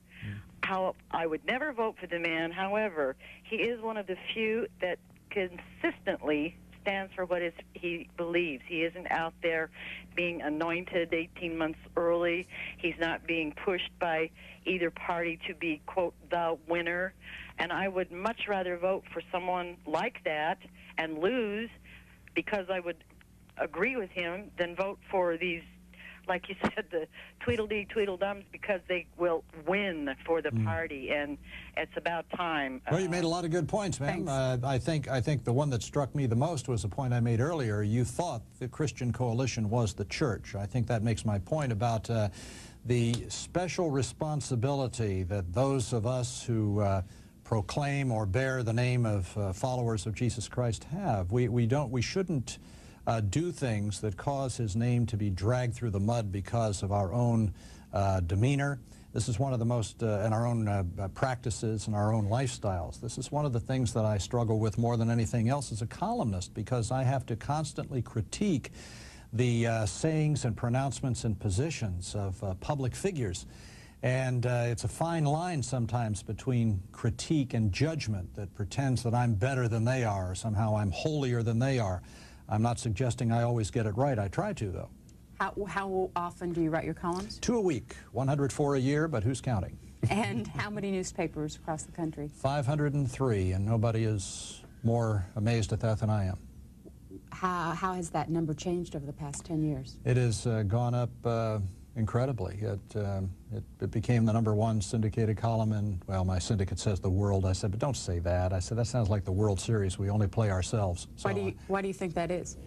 how I would never vote for the man. However, he is one of the few that consistently stands for what he believes. He isn't out there being anointed 18 months early. He's not being pushed by either party to be, quote, the winner. And I would much rather vote for someone like that and lose because I would agree with him than vote for these, like you said, the Tweedledee Tweedledums, because they will win for the party, and it's about time. Well, you made a lot of good points, ma'am. I think the one that struck me the most was the point I made earlier. You thought the Christian Coalition was the church. I think that makes my point about the special responsibility that those of us who proclaim or bear the name of followers of Jesus Christ have. We shouldn't do things that cause his name to be dragged through the mud because of our own demeanor. This is one of the most, and our own practices and our own lifestyles. This is one of the things that I struggle with more than anything else as a columnist, because I have to constantly critique the sayings and pronouncements and positions of public figures. And it's a fine line sometimes between critique and judgment that pretends that I'm better than they are, or somehow I'm holier than they are. I'm not suggesting I always get it right. I try to, though. How often do you write your columns? 2 a week, 104 a year, but who's counting? And how many newspapers across the country? 503, and nobody is more amazed at that than I am. How has that number changed over the past 10 years? It has gone up incredibly. It became the #1 syndicated column in, well, my syndicate says the world. I said, but don't say that. I said, that sounds like the World Series. We only play ourselves. So, why do you think that is?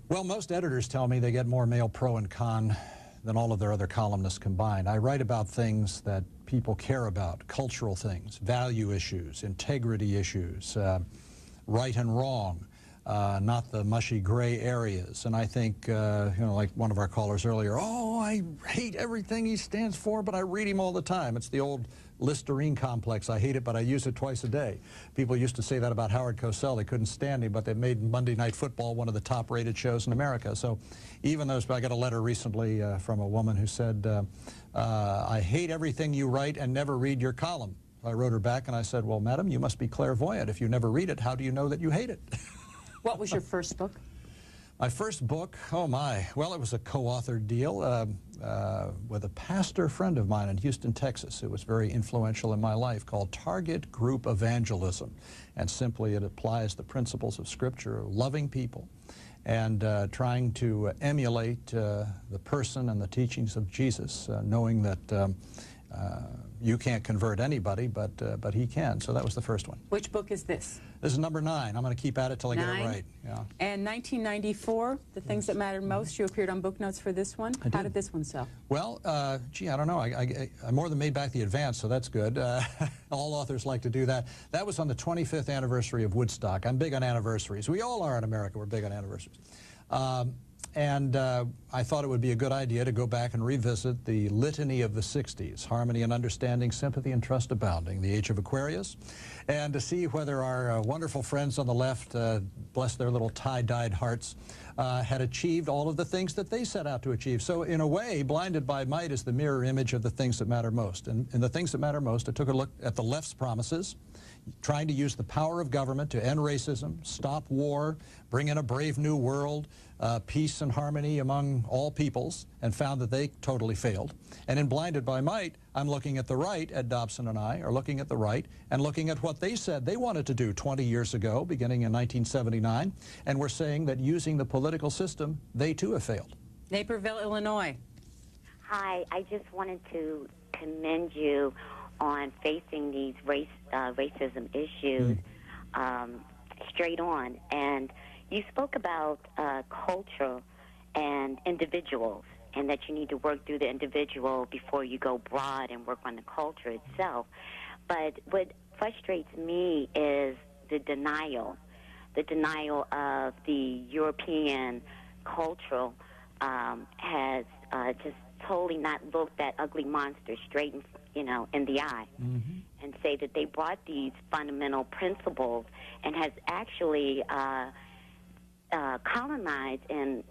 Well, most editors tell me they get more mail pro and con than all of their other columnists combined. I write about things that people care about, cultural things, value issues, integrity issues, right and wrong. Not the mushy gray areas. And I think, you know, like one of our callers earlier, oh, I hate everything he stands for, but I read him all the time. It's the old Listerine complex. I hate it, but I use it twice a day. People used to say that about Howard Cosell. They couldn't stand him, but they made Monday Night Football one of the top-rated shows in America. So even those, I got a letter recently from a woman who said, I hate everything you write and never read your column. I wrote her back and I said, well, madam, you must be clairvoyant. If you never read it, how do you know that you hate it? What was your first book? My first book, oh my, well, it was a co-authored deal with a pastor friend of mine in Houston, Texas. It was very influential in my life, called Target Group Evangelism. And simply it applies the principles of Scripture, loving people and trying to emulate the person and the teachings of Jesus, knowing that you can't convert anybody, but he can. So that was the first one. Which book is this? This is #9. I'm going to keep at it till I get it right. Yeah. And 1994, The Things That Mattered Most, you appeared on Book Notes for this one. How did this one sell? Well, gee, I don't know. I more than made back the advance, so that's good. All authors like to do that. That was on the 25th anniversary of Woodstock. I'm big on anniversaries. We all are in America. We're big on anniversaries. And I thought it would be a good idea to go back and revisit the litany of the 60s, harmony and understanding, sympathy and trust abounding, the age of Aquarius, and to see whether our wonderful friends on the left, bless their little tie-dyed hearts, had achieved all of the things that they set out to achieve. So in a way, Blinded by Might is the mirror image of the things that matter most. And in the things that matter most, I took a look at the left's promises, trying to use the power of government to end racism, stop war, bring in a brave new world, peace and harmony among all peoples, and found that they totally failed. And in Blinded by Might, I'm looking at the right. Ed Dobson and I are looking at the right and looking at what they said they wanted to do 20 years ago, beginning in 1979, and we're saying that using the political system, they too have failed. Naperville, Illinois. Hi, I just wanted to commend you on facing these racism issues straight on. And you spoke about culture and individuals, and that you need to work through the individual before you go broad and work on the culture itself. But what frustrates me is the denial of the European culture has just totally not looked that ugly monster straight in the eye, and say that they brought these fundamental principles and has actually colonized in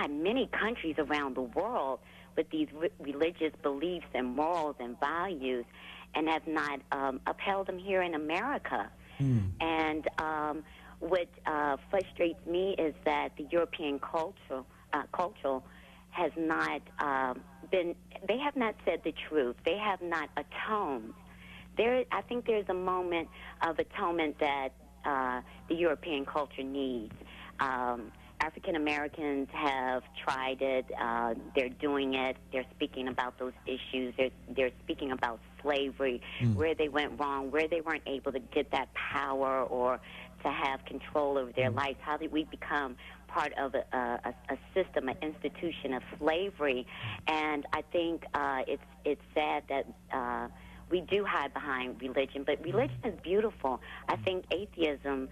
many countries around the world with these religious beliefs and morals and values, and have not upheld them here in America. And what frustrates me is that the European culture has not been. They have not said the truth. They have not atoned. I think there's a moment of atonement that the European culture needs. African Americans have tried it. They're doing it. They're speaking about those issues. They're speaking about slavery, where they went wrong, where they weren't able to get that power or to have control over their lives. How did we become part of a system, an institution of slavery? And I think it's sad that we do hide behind religion, but religion is beautiful. I think atheism,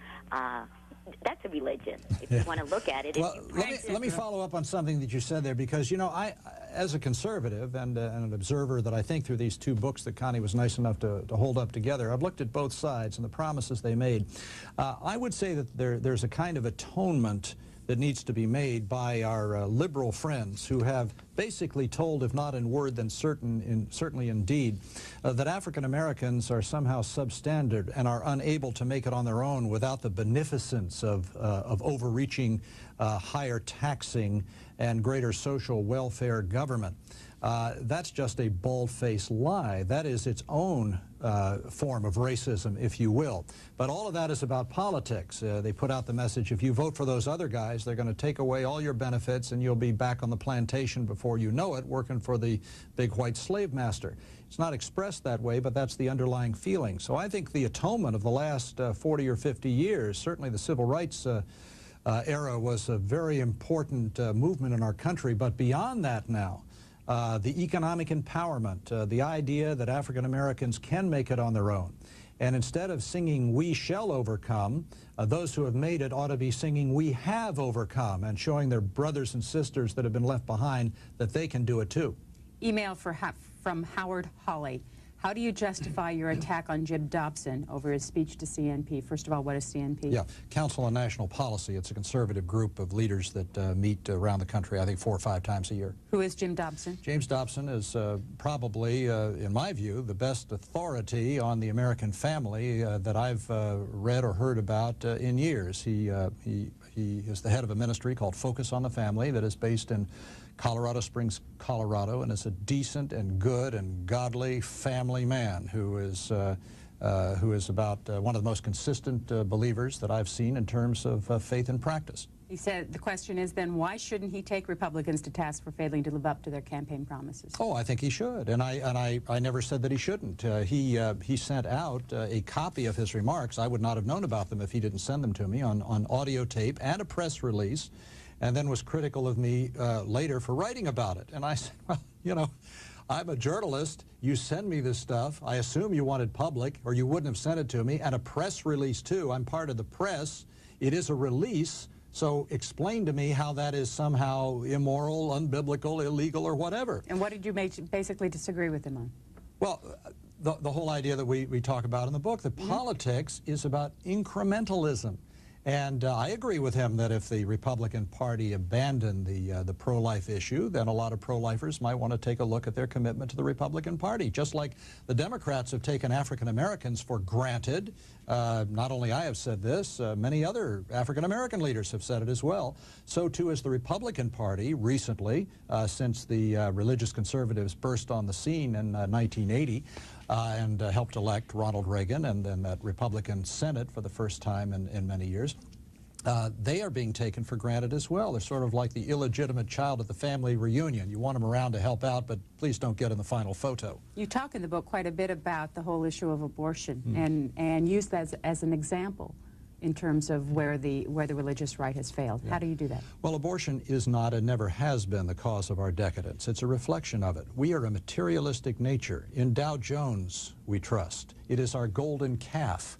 that's a religion, if you want to look at it. Well, let me follow up on something that you said there, because, you know, I, as a conservative and an observer that I think through these two books that Connie was nice enough to hold up together, I've looked at both sides and the promises they made. I would say that there's a kind of atonement that needs to be made by our liberal friends who have basically told, if not in word, then certainly in deed, that African Americans are somehow substandard and are unable to make it on their own without the beneficence of overreaching, higher taxing, and greater social welfare government. That's just a bald-faced lie. That is its own form of racism, if you will. But all of that is about politics. They put out the message, if you vote for those other guys, they're going to take away all your benefits and you'll be back on the plantation before you know it, working for the big white slave master. It's not expressed that way, but that's the underlying feeling. So I think the atonement of the last 40 or 50 years, certainly the civil rights era, was a very important movement in our country. But beyond that now, the economic empowerment, the idea that African Americans can make it on their own. And instead of singing, "We shall overcome," those who have made it ought to be singing, "We have overcome," and showing their brothers and sisters that have been left behind that they can do it too. Email from Howard Hawley. How do you justify your attack on Jim Dobson over his speech to CNP? First of all, what is CNP? Yeah, Council on National Policy. It's a conservative group of leaders that meet around the country, I think 4 or 5 times a year. Who is Jim Dobson? James Dobson is probably, in my view, the best authority on the American family that I've read or heard about in years. He is the head of a ministry called Focus on the Family that is based in Colorado Springs, Colorado, and is a decent and good and godly family man who is about one of the most consistent believers that I've seen in terms of faith and practice. He said, the question is then, why shouldn't he take Republicans to task for failing to live up to their campaign promises? Oh, I think he should, and I never said that he shouldn't. He sent out a copy of his remarks. I would not have known about them if he didn't send them to me on audio tape and a press release, and then was critical of me later for writing about it. And I said, well, you know, I'm a journalist. You send me this stuff. I assume you want it public, or you wouldn't have sent it to me. And a press release, too. I'm part of the press. It is a release. So explain to me how that is somehow immoral, unbiblical, illegal, or whatever. And what did you basically disagree with him on? Well, the whole idea that we talk about in the book, that politics is about incrementalism. And I agree with him that if the Republican Party abandoned the pro-life issue, then a lot of pro-lifers might want to take a look at their commitment to the Republican Party. Just like the Democrats have taken African Americans for granted. Not only I have said this, many other African American leaders have said it as well. So too has the Republican Party recently, since the religious conservatives burst on the scene in 1980. And helped elect Ronald Reagan and then that Republican Senate for the first time in many years. They are being taken for granted as well. They're sort of like the illegitimate child at the family reunion. You want them around to help out, but please don't get in the final photo. You talk in the book quite a bit about the whole issue of abortion and use that as an example in terms of where the religious right has failed. How do you do that? Well, abortion is not and never has been the cause of our decadence. It's a reflection of it. We are a materialistic nature. In Dow Jones, we trust. It is our golden calf.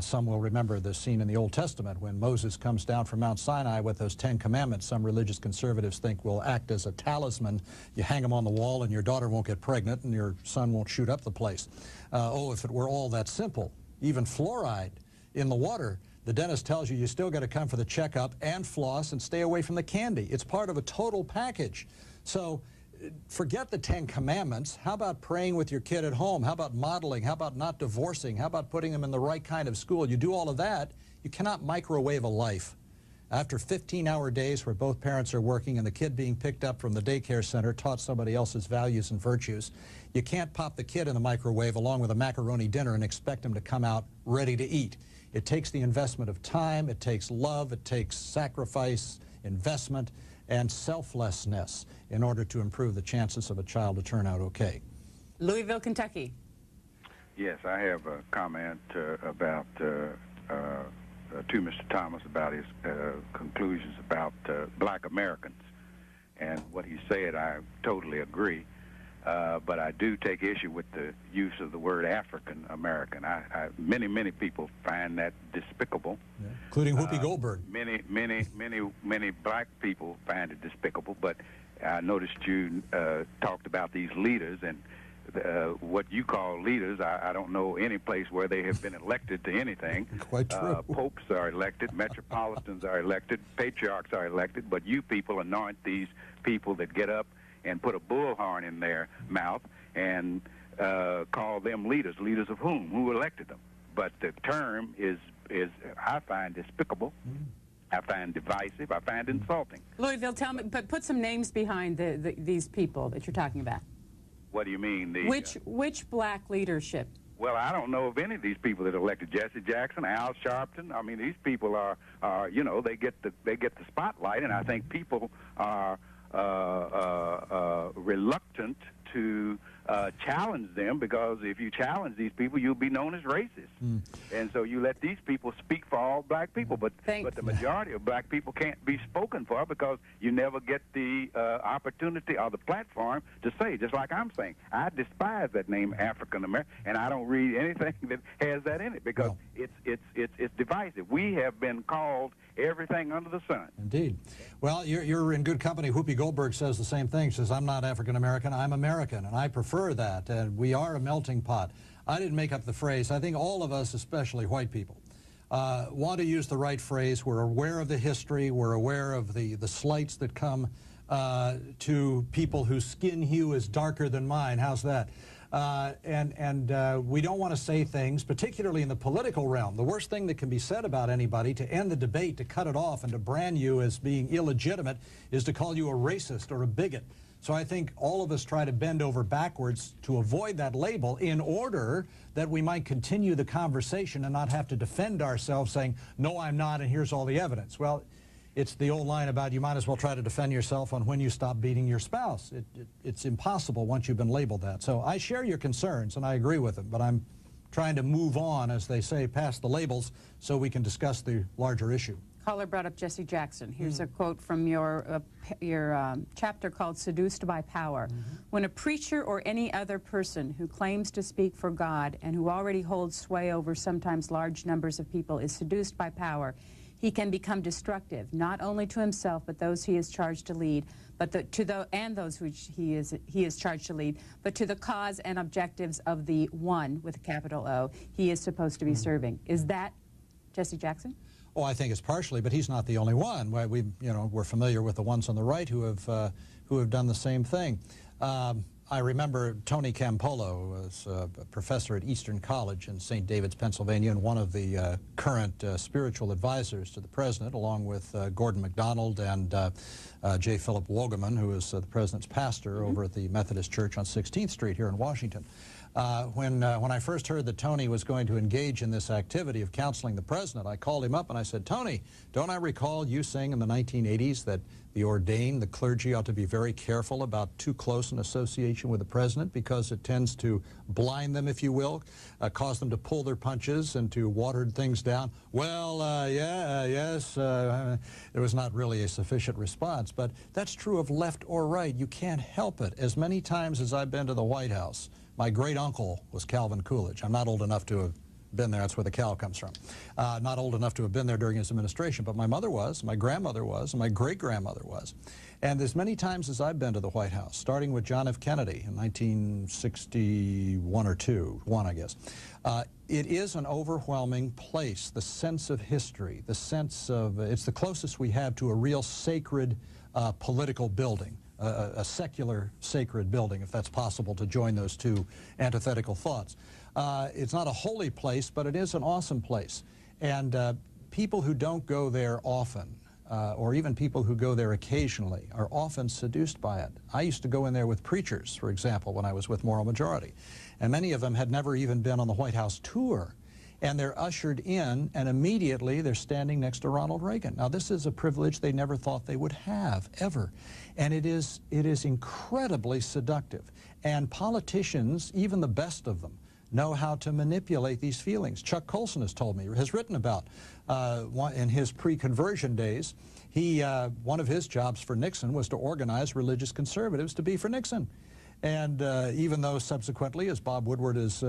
Some will remember the scene in the Old Testament when Moses comes down from Mount Sinai with those 10 commandments. Some religious conservatives think will act as a talisman. You hang them on the wall and your daughter won't get pregnant and your son won't shoot up the place. Oh, if it were all that simple. Even fluoride in the water, the dentist tells you still got to come for the checkup and floss and stay away from the candy. It's part of a total package. So forget the 10 commandments. How about praying with your kid at home? How about modeling? How about not divorcing? How about putting them in the right kind of school? You do all of that, You cannot microwave a life. After 15-hour days where both parents are working and the kid being picked up from the daycare center taught somebody else's values and virtues, you can't pop the kid in the microwave along with a macaroni dinner and expect him to come out ready to eat. It takes the investment of time, it takes love, it takes sacrifice, investment, and selflessness in order to improve the chances of a child to turn out okay. Louisville, Kentucky. Yes, I have a comment about to Mr. Thomas about his conclusions about black Americans. And what he said, I totally agree. But I do take issue with the use of the word African American. Many people find that despicable. Yeah. Including Whoopi Goldberg. Many black people find it despicable, but I noticed you talked about these leaders, and what you call leaders, I don't know any place where they have been elected to anything. Quite true. Popes are elected, metropolitans are elected, patriarchs are elected, but you people anoint these people that get up and put a bullhorn in their mouth and call them leaders. Leaders of whom? Who elected them? But the term is I find despicable. I find divisive. I find insulting. Louisville, tell me, but put some names behind these people that you're talking about. What do you mean? Which black leadership? Well, I don't know of any of these people that elected Jesse Jackson, Al Sharpton. I mean, these people are you know, they get the spotlight, and I think people are reluctant to challenge them, because if you challenge these people, you'll be known as racist. And so you let these people speak for all black people, but the majority of black people can't be spoken for because you never get the opportunity or the platform to say, just like I'm saying. I despise that name African American, and I don't read anything that has that in it because it's divisive. We have been called everything under the sun. Indeed. Well, you're in good company. Whoopi Goldberg says the same thing. She says, I'm not African American, I'm American, and I prefer that. And we are a melting pot. I didn't make up the phrase. I think all of us, especially white people, want to use the right phrase. We're aware of the history. We're aware of the slights that come to people whose skin hue is darker than mine. How's that? We don't want to say things, particularly in the political realm. The worst thing that can be said about anybody to end the debate, to cut it off, and to brand you as being illegitimate is to call you a racist or a bigot. So I think all of us try to bend over backwards to avoid that label in order that we might continue the conversation and not have to defend ourselves saying, no, I'm not, and here's all the evidence. Well, it's the old line about you might as well try to defend yourself on when you stop beating your spouse. It's impossible once you've been labeled that. So I share your concerns, and I agree with them, but I'm trying to move on, as they say, past the labels so we can discuss the larger issue. Caller brought up Jesse Jackson. Here's a quote from your chapter called Seduced by Power. When a preacher or any other person who claims to speak for God and who already holds sway over sometimes large numbers of people is seduced by power, he can become destructive, not only to himself, but those he is charged to lead, and those which he is charged to lead, but to the cause and objectives of the one, with a capital O, he is supposed to be serving. Is that Jesse Jackson? Oh, I think it's partially, but he's not the only one. We're familiar with the ones on the right who have done the same thing. I remember Tony Campolo was a professor at Eastern College in St. David's, Pennsylvania, and one of the current spiritual advisors to the president, along with Gordon MacDonald and J. Philip Wogeman, who is the president's pastor over at the Methodist Church on 16th Street here in Washington. When I first heard that Tony was going to engage in this activity of counseling the president, I called him up and I said, Tony, don't I recall you saying in the 1980s that the ordained, the clergy, ought to be very careful about too close an association with the president because it tends to blind them, if you will, cause them to pull their punches and to water things down? Well, yes, there was not really a sufficient response, but that's true of left or right. You can't help it. As many times as I've been to the White House, my great-uncle was Calvin Coolidge. I'm not old enough to have been there. That's where the Cal comes from. Not old enough to have been there during his administration, but my mother was, my grandmother was, and my great-grandmother was. And as many times as I've been to the White House, starting with John F. Kennedy in 1961 or 1, I guess, it is an overwhelming place. The sense of history, the sense of, it's the closest we have to a real sacred political building. A secular sacred building, if that's possible to join those two antithetical thoughts. It's not a holy place, but it is an awesome place. And people who don't go there often, or even people who go there occasionally, are often seduced by it. I used to go in there with preachers, for example, when I was with Moral Majority, and many of them had never even been on the White House tour. And they're ushered in, and immediately they're standing next to Ronald Reagan. Now, this is a privilege they never thought they would have, ever. And it is incredibly seductive. And politicians, even the best of them, know how to manipulate these feelings. Chuck Colson has told me, has written about, in his pre-conversion days, one of his jobs for Nixon was to organize religious conservatives to be for Nixon. And even though subsequently, as Bob Woodward has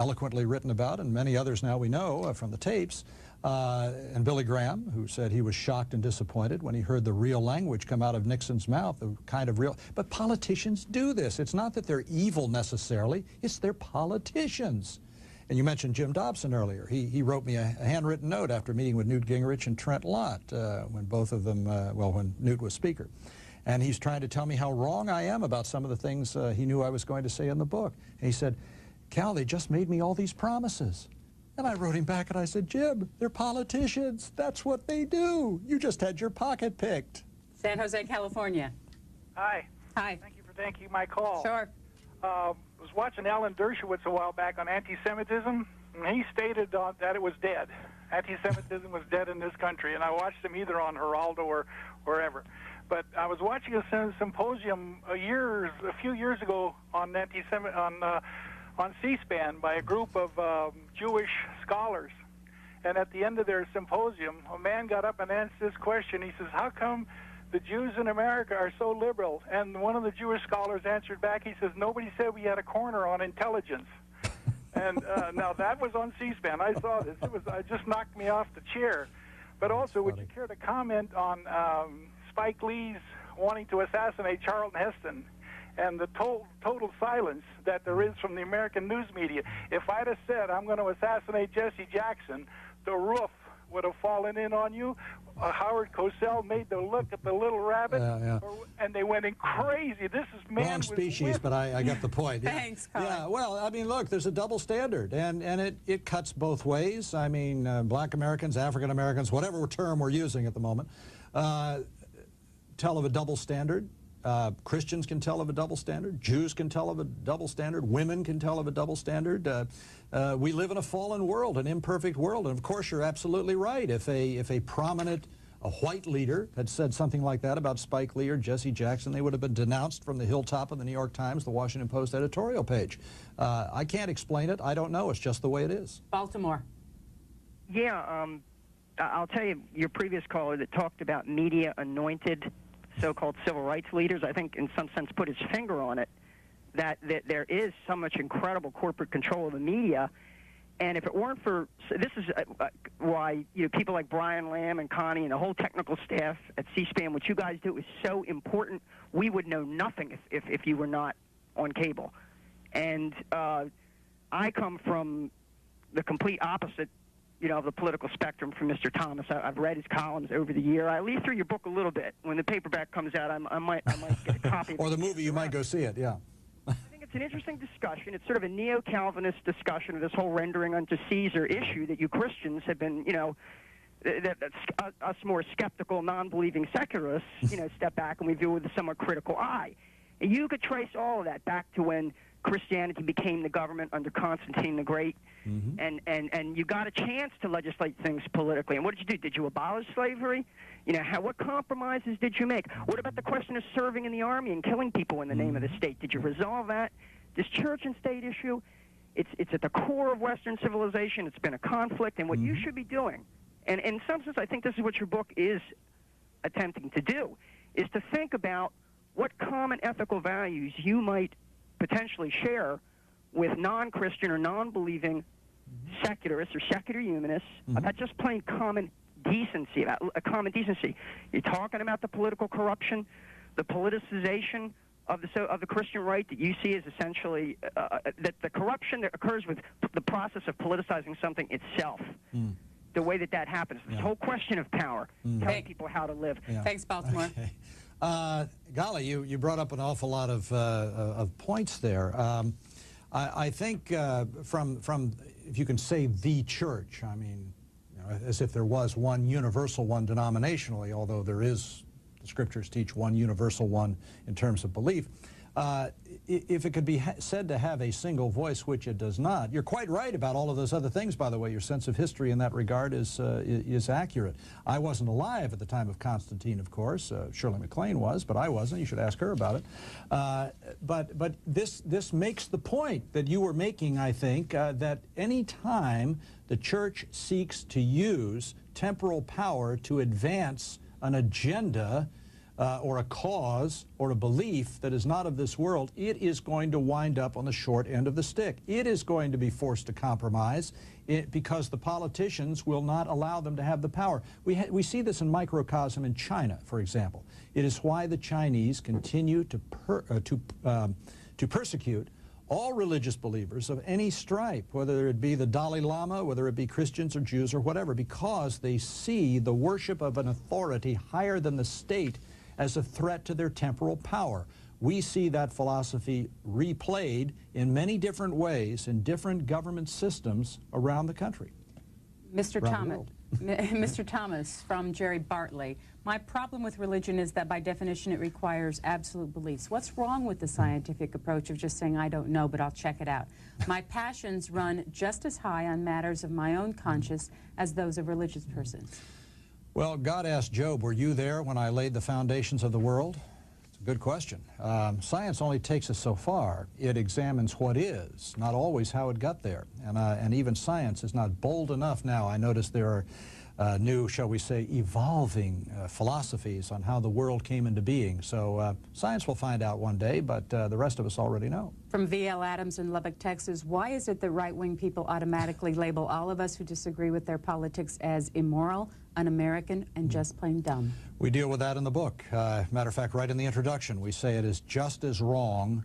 eloquently written about, and many others now we know from the tapes, and Billy Graham, who said he was shocked and disappointed when he heard the real language come out of Nixon's mouth, the kind of real, but politicians do this. It's not that they're evil necessarily, it's they're politicians. And you mentioned Jim Dobson earlier. He wrote me a handwritten note after meeting with Newt Gingrich and Trent Lott, when both of them, when Newt was Speaker. And he's trying to tell me how wrong I am about some of the things he knew I was going to say in the book. And he said, Cal, they just made me all these promises. And I wrote him back and I said, Jim, they're politicians. That's what they do. You just had your pocket picked. San Jose, California. Hi. Hi. Thank you for taking my call. Sure. I was watching Alan Dershowitz a while back on anti-Semitism, and he stated that it was dead. Anti-Semitism was dead in this country, and I watched him either on Geraldo or wherever. But I was watching a symposium a few years ago on on C-SPAN by a group of Jewish scholars. And at the end of their symposium, a man got up and asked this question. He says, how come the Jews in America are so liberal? And one of the Jewish scholars answered back, he says, nobody said we had a corner on intelligence. And now that was on C-SPAN. I saw this. It just knocked me off the chair. But also, would you care to comment on Spike Lee's wanting to assassinate Charlton Heston and the total silence that there is from the American news media? If I'd have said, I'm going to assassinate Jesse Jackson, the roof would have fallen in on you. Howard Cosell made the look at the little rabbit, and they went in crazy. This is man wrong species, but I got the point. Yeah. Thanks, Colin. Yeah, well, I mean, look, there's a double standard, and it cuts both ways. I mean, black Americans, African Americans, whatever term we're using at the moment, tell of a double standard. Christians can tell of a double standard. Jews can tell of a double standard. Women can tell of a double standard. We live in a fallen world, an imperfect world. And of course, you're absolutely right. If a prominent, a white leader had said something like that about Spike Lee or Jesse Jackson, they would have been denounced from the hilltop of the New York Times, the Washington Post editorial page. I can't explain it. I don't know. It's just the way it is. Baltimore. Yeah, I'll tell you, your previous caller that talked about media-anointed so-called civil rights leaders, I think in some sense put his finger on it, that there is so much incredible corporate control of the media. And if it weren't for, this is why people like Brian Lamb and Connie and the whole technical staff at C-SPAN, what you guys do is so important. We would know nothing if you were not on cable. And I come from the complete opposite of the political spectrum from Mr. Thomas. I've read his columns over the year. I leaf through your book a little bit. When the paperback comes out, I might get a copy. Or the movie, you might go see it, yeah. I think it's an interesting discussion. It's sort of a neo-Calvinist discussion of this whole rendering unto Caesar issue that you Christians have been, that's us more skeptical, non-believing secularists, step back and we view it with a somewhat critical eye. And you could trace all of that back to when Christianity became the government under Constantine the Great, and you got a chance to legislate things politically. And what did you do? Did you abolish slavery? What compromises did you make? What about the question of serving in the army and killing people in the name of the state? Did you resolve that? This church and state issue, it's at the core of Western civilization. It's been a conflict, and what you should be doing, and in some sense I think this is what your book is attempting to do, is to think about what common ethical values you might potentially share with non-Christian or non-believing secularists or secular humanists about just plain common decency, about a common decency. You're talking about the political corruption, the politicization of the Christian right that you see as essentially that the corruption that occurs with the process of politicizing something itself. The way that happens, this whole question of power, telling people how to live. Yeah. Thanks, Baltimore. Okay. Golly, you brought up an awful lot of points there. I think from if you can say the church, I mean, as if there was one universal one denominationally, although there is, the scriptures teach one universal one in terms of belief. If it could be said to have a single voice, which it does not, you're quite right about all of those other things, by the way. Your sense of history in that regard is accurate. I wasn't alive at the time of Constantine, of course. Shirley MacLaine was, but I wasn't. You should ask her about it. But this makes the point that you were making, I think, that any time the church seeks to use temporal power to advance an agenda or a cause or a belief that is not of this world, it is going to wind up on the short end of the stick. It is going to be forced to compromise because the politicians will not allow them to have the power. We see this in microcosm in China, for example. It is why the Chinese continue to persecute all religious believers of any stripe, whether it be the Dalai Lama, whether it be Christians or Jews or whatever, because they see the worship of an authority higher than the state as a threat to their temporal power. We see that philosophy replayed in many different ways in different government systems around the country. Mr. Thomas from Jerry Bartley, my problem with religion is that by definition it requires absolute beliefs. What's wrong with the scientific approach of just saying I don't know but I'll check it out? My passions run just as high on matters of my own conscience as those of religious persons. Well, God asked Job, were you there when I laid the foundations of the world? It's a good question. Science only takes us so far. It examines what is, not always how it got there. And even science is not bold enough now. I notice there are new, shall we say, evolving philosophies on how the world came into being. So science will find out one day, but the rest of us already know. From V.L. Adams in Lubbock, Texas, why is it that right-wing people automatically label all of us who disagree with their politics as immoral, un-American, and just plain dumb? We deal with that in the book. Matter of fact, right in the introduction, we say it is just as wrong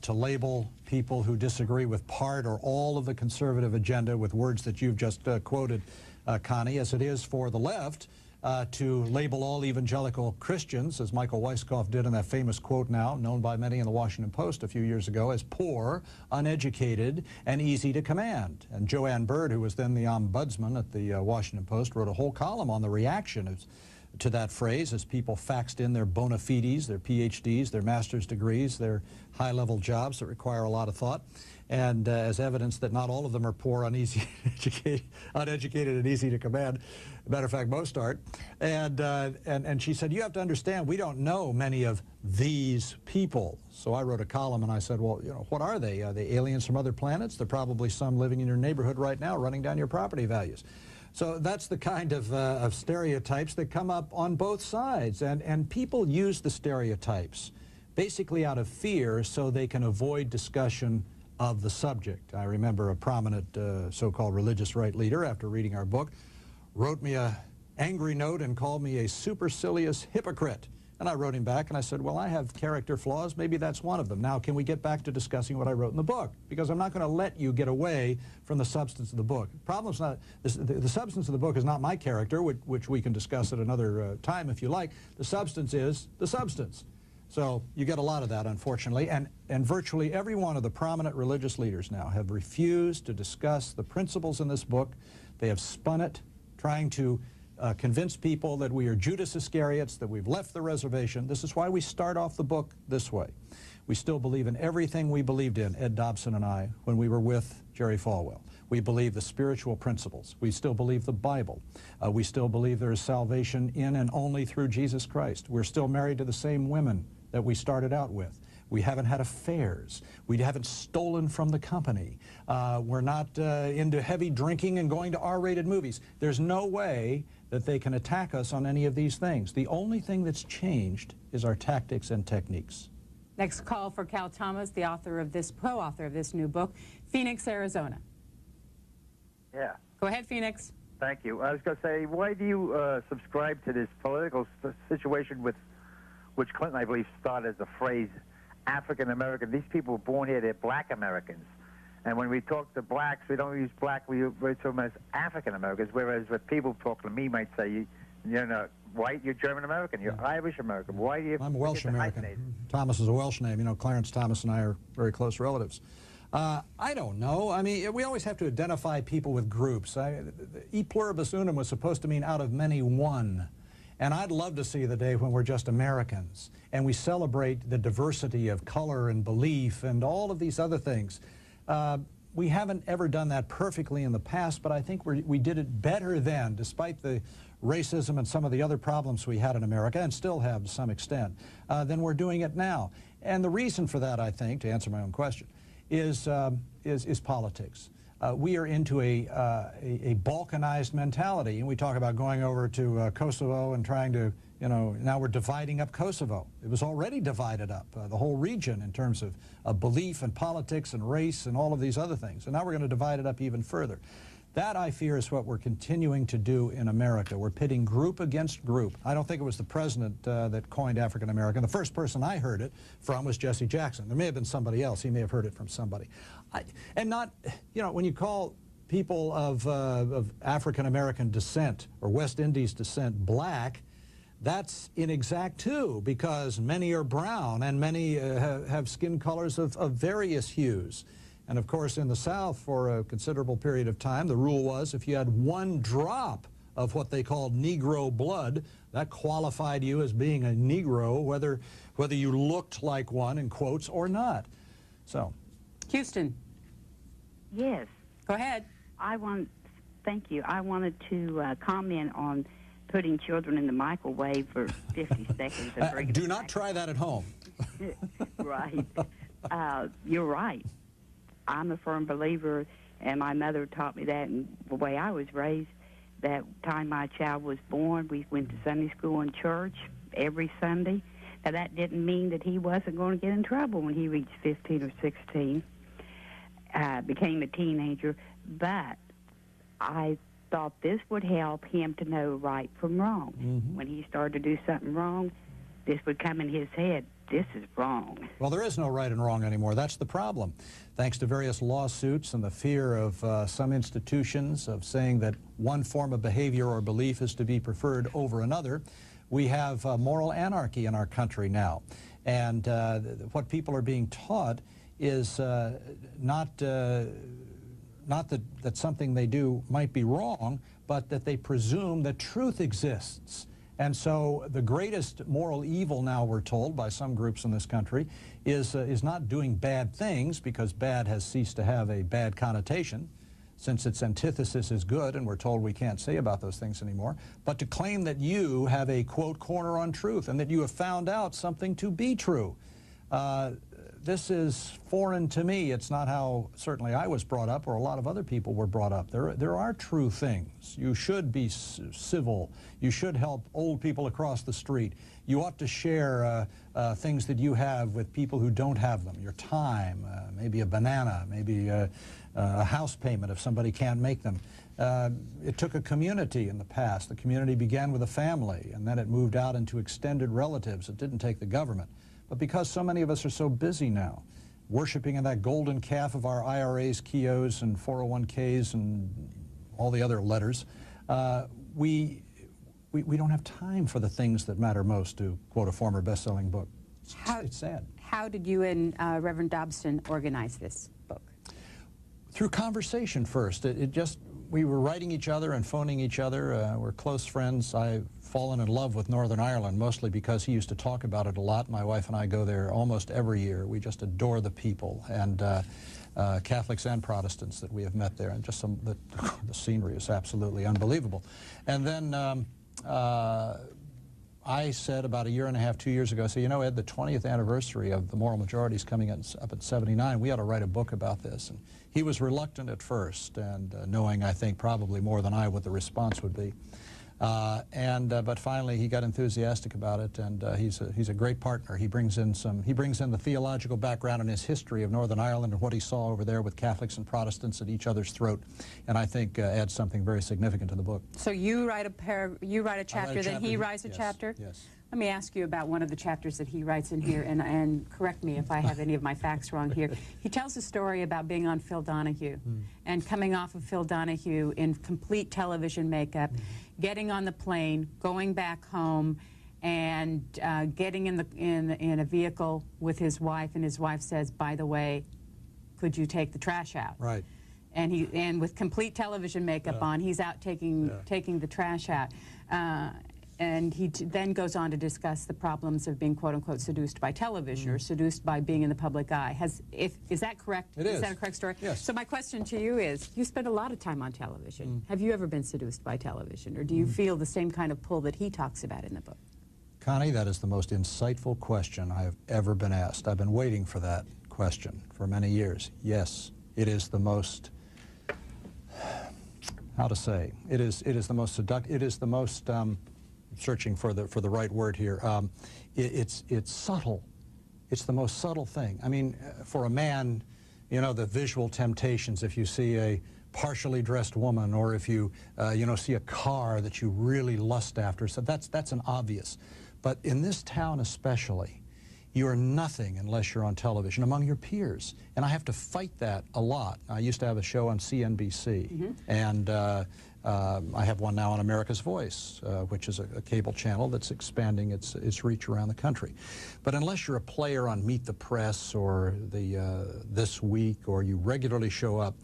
to label people who disagree with part or all of the conservative agenda with words that you've just quoted, Connie, as it is for the left to label all evangelical Christians, as Michael Weiskopf did in that famous quote now, known by many in the Washington Post a few years ago, as poor, uneducated, and easy to command. And Joanne Bird, who was then the ombudsman at the Washington Post, wrote a whole column on the reaction to that phrase as people faxed in their bona fides, their PhDs, their master's degrees, their high-level jobs that require a lot of thought, and as evidence that not all of them are poor, uneducated, and easy to command. Matter of fact, most aren't. And she said, you have to understand, we don't know many of these people. So I wrote a column and I said, well, you know, what are they? Are they aliens from other planets? They're probably some living in your neighborhood right now, running down your property values. So that's the kind of stereotypes that come up on both sides. And people use the stereotypes basically out of fear so they can avoid discussion of the subject. I remember a prominent so-called religious right leader, after reading our book, wrote me an angry note and called me a supercilious hypocrite. And I wrote him back and I said, well, I have character flaws. Maybe that's one of them. Now, can we get back to discussing what I wrote in the book? Because I'm not going to let you get away from the substance of the book. The problem's not, the substance of the book is not my character, which we can discuss at another time if you like. The substance is the substance. So you get a lot of that, unfortunately, and virtually every one of the prominent religious leaders now have refused to discuss the principles in this book. They have spun it, trying to convince people that we are Judas Iscariots, that we've left the reservation. This is why we start off the book this way. We still believe in everything we believed in, Ed Dobson and I, when we were with Jerry Falwell. We believe the spiritual principles. We still believe the Bible. We still believe there is salvation in and only through Jesus Christ. We're still married to the same women that we started out with. We haven't had affairs. We haven't stolen from the company. We're not into heavy drinking and going to R-rated movies. There's no way that they can attack us on any of these things. The only thing that's changed is our tactics and techniques. Next call for Cal Thomas, the author of this, co-author of this new book, Phoenix, Arizona. Yeah. Go ahead, Phoenix. Thank you. I was going to say, why do you subscribe to this political situation with which Clinton, I believe, started as the phrase African American? These people were born here, they're black Americans. And when we talk to blacks, we don't use black, we refer to them as African Americans, whereas when people talk to me might say, you're not white, you're German American, you're Irish American. Why do you... I'm a Welsh American. Thomas is a Welsh name. You know, Clarence Thomas and I are very close relatives. I don't know. I mean, we always have to identify people with groups. E pluribus unum was supposed to mean out of many one. And I'd love to see the day when we're just Americans and we celebrate the diversity of color and belief and all of these other things. We haven't ever done that perfectly in the past, but I think we did it better then, despite the racism and some of the other problems we had in America, and still have to some extent, than we're doing it now. And the reason for that, I think, to answer my own question, is politics. We are into a balkanized mentality, and we talk about going over to Kosovo and trying to, you know, now we're dividing up Kosovo. It was already divided up, the whole region, in terms of belief and politics and race and all of these other things. And now we're going to divide it up even further. That, I fear, is what we're continuing to do in America. We're pitting group against group. I don't think it was the president that coined African American. The first person I heard it from was Jesse Jackson. There may have been somebody else. He may have heard it from somebody. And not, you know, when you call people of African American descent or West Indies descent black, that's inexact too, because many are brown and many have skin colors of various hues. And of course, in the South, for a considerable period of time, the rule was if you had one drop of what they called Negro blood, that qualified you as being a Negro, whether you looked like one, in quotes, or not. So, Houston. Yes. Go ahead. Thank you. I wanted to comment on putting children in the microwave for 50 seconds. And do not try that at home. Right. You're right. I'm a firm believer, and my mother taught me that, and the way I was raised, that time my child was born, we went to Sunday school and church every Sunday. Now, that didn't mean that he wasn't going to get in trouble when he reached 15 or 16, became a teenager, but I thought this would help him to know right from wrong. Mm-hmm. When he started to do something wrong, this would come in his head. This is wrong. Well, there is no right and wrong anymore. That's the problem. Thanks to various lawsuits and the fear of some institutions of saying that one form of behavior or belief is to be preferred over another, we have moral anarchy in our country now. And what people are being taught is not that something they do might be wrong, but that they presume that truth exists. And so the greatest moral evil now, we're told by some groups in this country, is not doing bad things, because bad has ceased to have a bad connotation, since its antithesis is good, and we're told we can't say about those things anymore, but to claim that you have a, quote, corner on truth, and that you have found out something to be true. This is foreign to me. It's not how certainly I was brought up, or a lot of other people were brought up. There are true things. You should be civil. You should help old people across the street. You ought to share things that you have with people who don't have them. Your time, maybe a banana, maybe a house payment if somebody can't make them. It took a community in the past. The community began with a family, and then it moved out into extended relatives. It didn't take the government. But because so many of us are so busy now, worshiping in that golden calf of our IRAs, KIOs, and 401ks, and all the other letters, we don't have time for the things that matter most, to quote a former best-selling book. It's sad. How did you and Reverend Dobson organize this book? Through conversation first. We were writing each other and phoning each other. We're close friends. I've fallen in love with Northern Ireland, mostly because he used to talk about it a lot. My wife and I go there almost every year. We just adore the people, and Catholics and Protestants that we have met there, and just the scenery is absolutely unbelievable. And then I said about a year and a half, 2 years ago, I said, you know, Ed, the 20th anniversary of the Moral Majority is coming up at 79. We ought to write a book about this. And he was reluctant at first, and knowing, I think, probably more than I what the response would be. But finally he got enthusiastic about it, and he's a great partner. He brings in the theological background and his history of Northern Ireland and what he saw over there with Catholics and Protestants at each other's throat, and I think adds something very significant to the book. So you write a chapter, then he writes a chapter? Yes. Let me ask you about one of the chapters that he writes in here, and correct me if I have any of my facts wrong here. He tells a story about being on Phil Donahue and coming off of Phil Donahue in complete television makeup, getting on the plane, going back home, and getting in a vehicle with his wife, and his wife says, by the way, could you take the trash out? Right. And with complete television makeup on, he's out taking the trash out. And he then goes on to discuss the problems of being, quote unquote, seduced by television or seduced by being in the public eye. Is that correct? It is. Is that a correct story? Yes. So my question to you is, you spend a lot of time on television. Have you ever been seduced by television? Or do you feel the same kind of pull that he talks about in the book? Connie, that is the most insightful question I have ever been asked. I've been waiting for that question for many years. Yes, it is the most, how to say, it is the most seductive, it is the most, searching for the right word here, it's subtle. It's the most subtle thing. I mean, for a man, you know, the visual temptations, if you see a partially dressed woman, or if you, you know, see a car that you really lust after, so that's an obvious. But in this town especially, you are nothing unless you're on television among your peers. And I have to fight that a lot. I used to have a show on CNBC, and I have one now on America's Voice, which is a cable channel that's expanding its reach around the country. But unless you're a player on Meet the Press or This Week, or you regularly show up,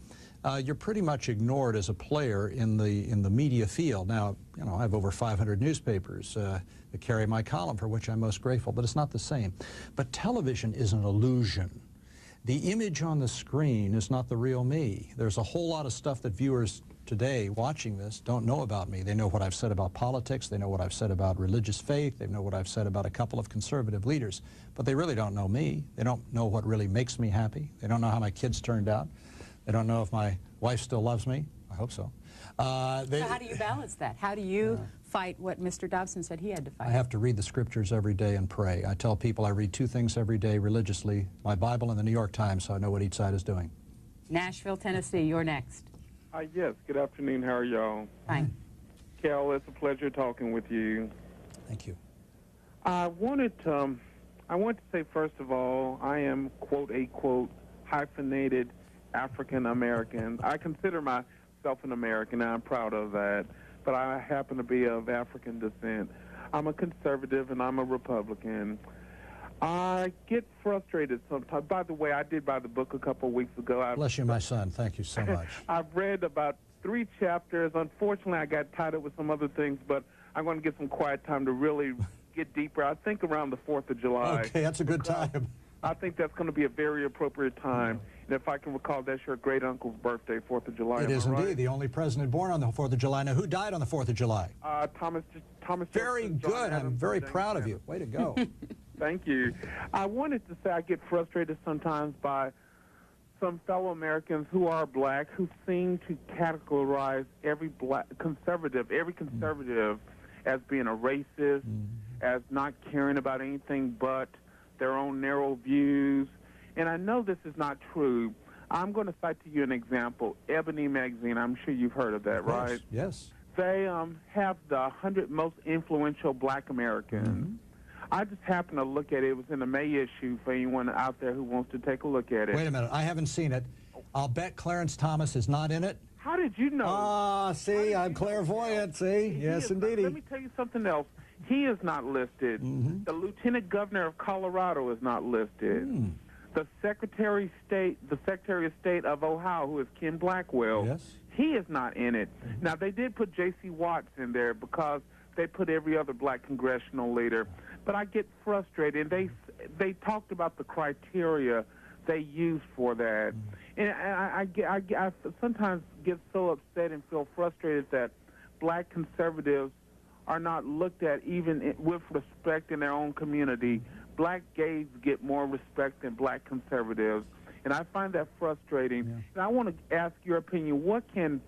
you're pretty much ignored as a player in the media field. Now, you know, I have over 500 newspapers that carry my column, for which I'm most grateful, but it's not the same. But television is an illusion. The image on the screen is not the real me. There's a whole lot of stuff that viewers today watching this don't know about me. They know what I've said about politics, they know what I've said about religious faith, they know what I've said about a couple of conservative leaders, but they really don't know me. They don't know what really makes me happy. They don't know how my kids turned out. They don't know if my wife still loves me. I hope so. So how do you balance that? How do you fight what Mr. Dobson said he had to fight? I have to read the scriptures every day and pray. I tell people I read 2 things every day religiously, my Bible and the New York Times, so I know what each side is doing. Nashville, Tennessee, you're next. Yes, good afternoon. How are y'all? Fine. Cal, it's a pleasure talking with you. Thank you. I wanted to say, first of all, I am, quote, a, quote, hyphenated African American. I consider myself an American, and I'm proud of that, but I happen to be of African descent. I'm a conservative, and I'm a Republican. I get frustrated sometimes. By the way, I did buy the book a couple of weeks ago. Bless you, my son. Thank you so much. I've read about 3 chapters. Unfortunately, I got tied up with some other things, but I'm going to get some quiet time to really get deeper. I think around the 4th of July. Okay, that's a good time. I think that's going to be a very appropriate time. And if I can recall, that's your great-uncle's birthday, 4th of July. It is indeed. Right? The only president born on the 4th of July. Now, who died on the 4th of July? Thomas. Very good. I'm very proud of you. Way to go. Thank you. I wanted to say I get frustrated sometimes by some fellow Americans who are black who seem to categorize every conservative as being a racist, as not caring about anything but their own narrow views. And I know this is not true. I'm going to cite to you an example. Ebony Magazine, I'm sure you've heard of that, right? Yes. They have the 100 most influential black Americans. I just happened to look at it. It was in the May issue for anyone out there who wants to take a look at it. Wait a minute. I haven't seen it. I'll bet Clarence Thomas is not in it. How did you know? Ah, see, I'm clairvoyant, see? Yes, indeed. Let me tell you something else. He is not listed. The Lieutenant Governor of Colorado is not listed. The Secretary of State of Ohio, who is Ken Blackwell, he is not in it. Now, they did put J.C. Watts in there because they put every other black congressional leader. But I get frustrated. They talked about the criteria they use for that. And I sometimes get so upset and feel frustrated that black conservatives are not looked at even with respect in their own community. Black gays get more respect than black conservatives. And I find that frustrating. And I want to ask your opinion. What can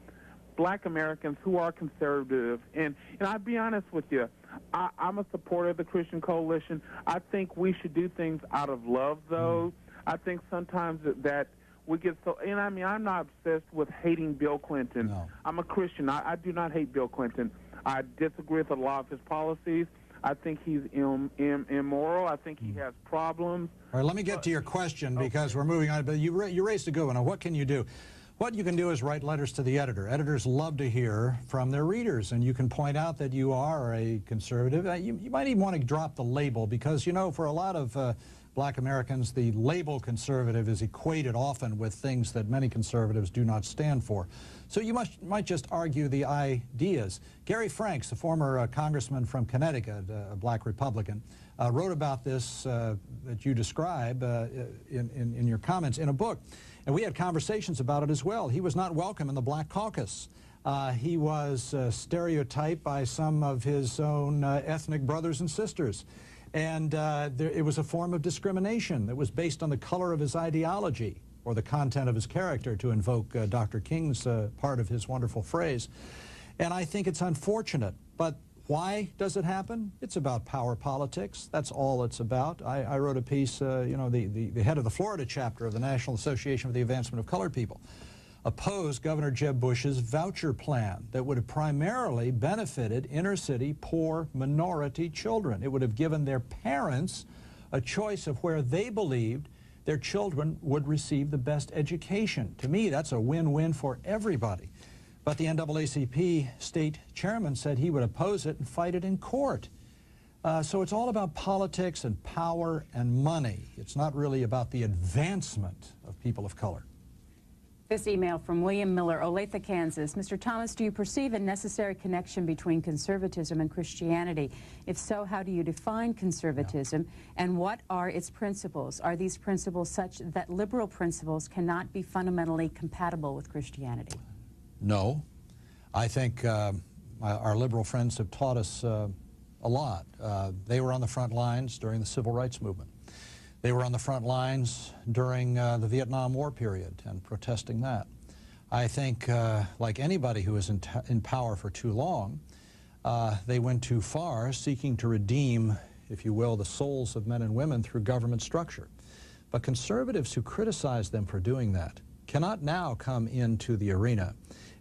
black Americans who are conservative, and I'll be honest with you, I'm a supporter of the Christian Coalition. I think we should do things out of love, though. I think sometimes that we get so, and I mean, I'm not obsessed with hating Bill Clinton. No. I'm a Christian. I do not hate Bill Clinton. I disagree with a lot of his policies. I think he's immoral. I think he has problems. All right, let me get to your question because we're moving on. But you raised a good one. Now, what can you do? What you can do is write letters to the editor. Editors love to hear from their readers, and you can point out that you are a conservative. You might even want to drop the label because, you know, for a lot of black Americans, the label conservative is equated often with things that many conservatives do not stand for. So you might just argue the ideas. Gary Franks, the former congressman from Connecticut, a black Republican, wrote about this that you describe in your comments in a book. And we had conversations about it as well. He was not welcome in the Black Caucus. He was stereotyped by some of his own ethnic brothers and sisters. And it was a form of discrimination that was based on the color of his ideology or the content of his character, to invoke Dr. King's part of his wonderful phrase. And I think it's unfortunate. But why does it happen? It's about power politics. That's all it's about. I wrote a piece, you know, the head of the Florida chapter of the National Association for the Advancement of Colored People opposed Governor Jeb Bush's voucher plan that would have primarily benefited inner-city, poor, minority children. It would have given their parents a choice of where they believed their children would receive the best education. To me, that's a win-win for everybody. But the NAACP state chairman said he would oppose it and fight it in court. So it's all about politics and power and money. It's not really about the advancement of people of color. This email from William Miller, Olathe, Kansas. Mr. Thomas, do you perceive a necessary connection between conservatism and Christianity? If so, how do you define conservatism, and what are its principles? Are these principles such that liberal principles cannot be fundamentally compatible with Christianity? No. I think our liberal friends have taught us a lot. They were on the front lines during the Civil Rights Movement. They were on the front lines during the Vietnam War period and protesting that. I think, like anybody who is in power for too long, they went too far, seeking to redeem, if you will, the souls of men and women through government structure. But conservatives who criticize them for doing that cannot now come into the arena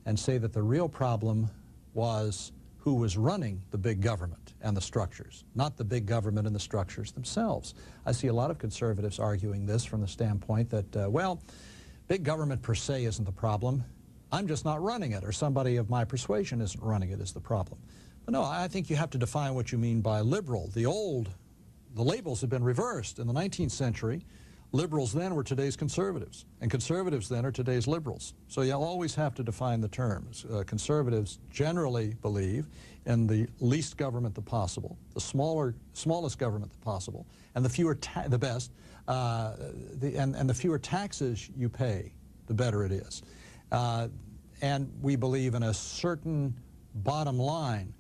and say that the real problem was who was running the big government and the structures, not the big government and the structures themselves. I see a lot of conservatives arguing this from the standpoint that, well, big government per se isn't the problem. I'm just not running it, or somebody of my persuasion isn't running it is the problem. But no, I think you have to define what you mean by liberal. The labels have been reversed. In the 19th century, liberals then were today's conservatives, and conservatives then are today's liberals. So you'll always have to define the terms. Conservatives generally believe in the least government possible, the smallest government possible, and the fewer, the best, and the fewer taxes you pay, the better it is. And we believe in a certain bottom line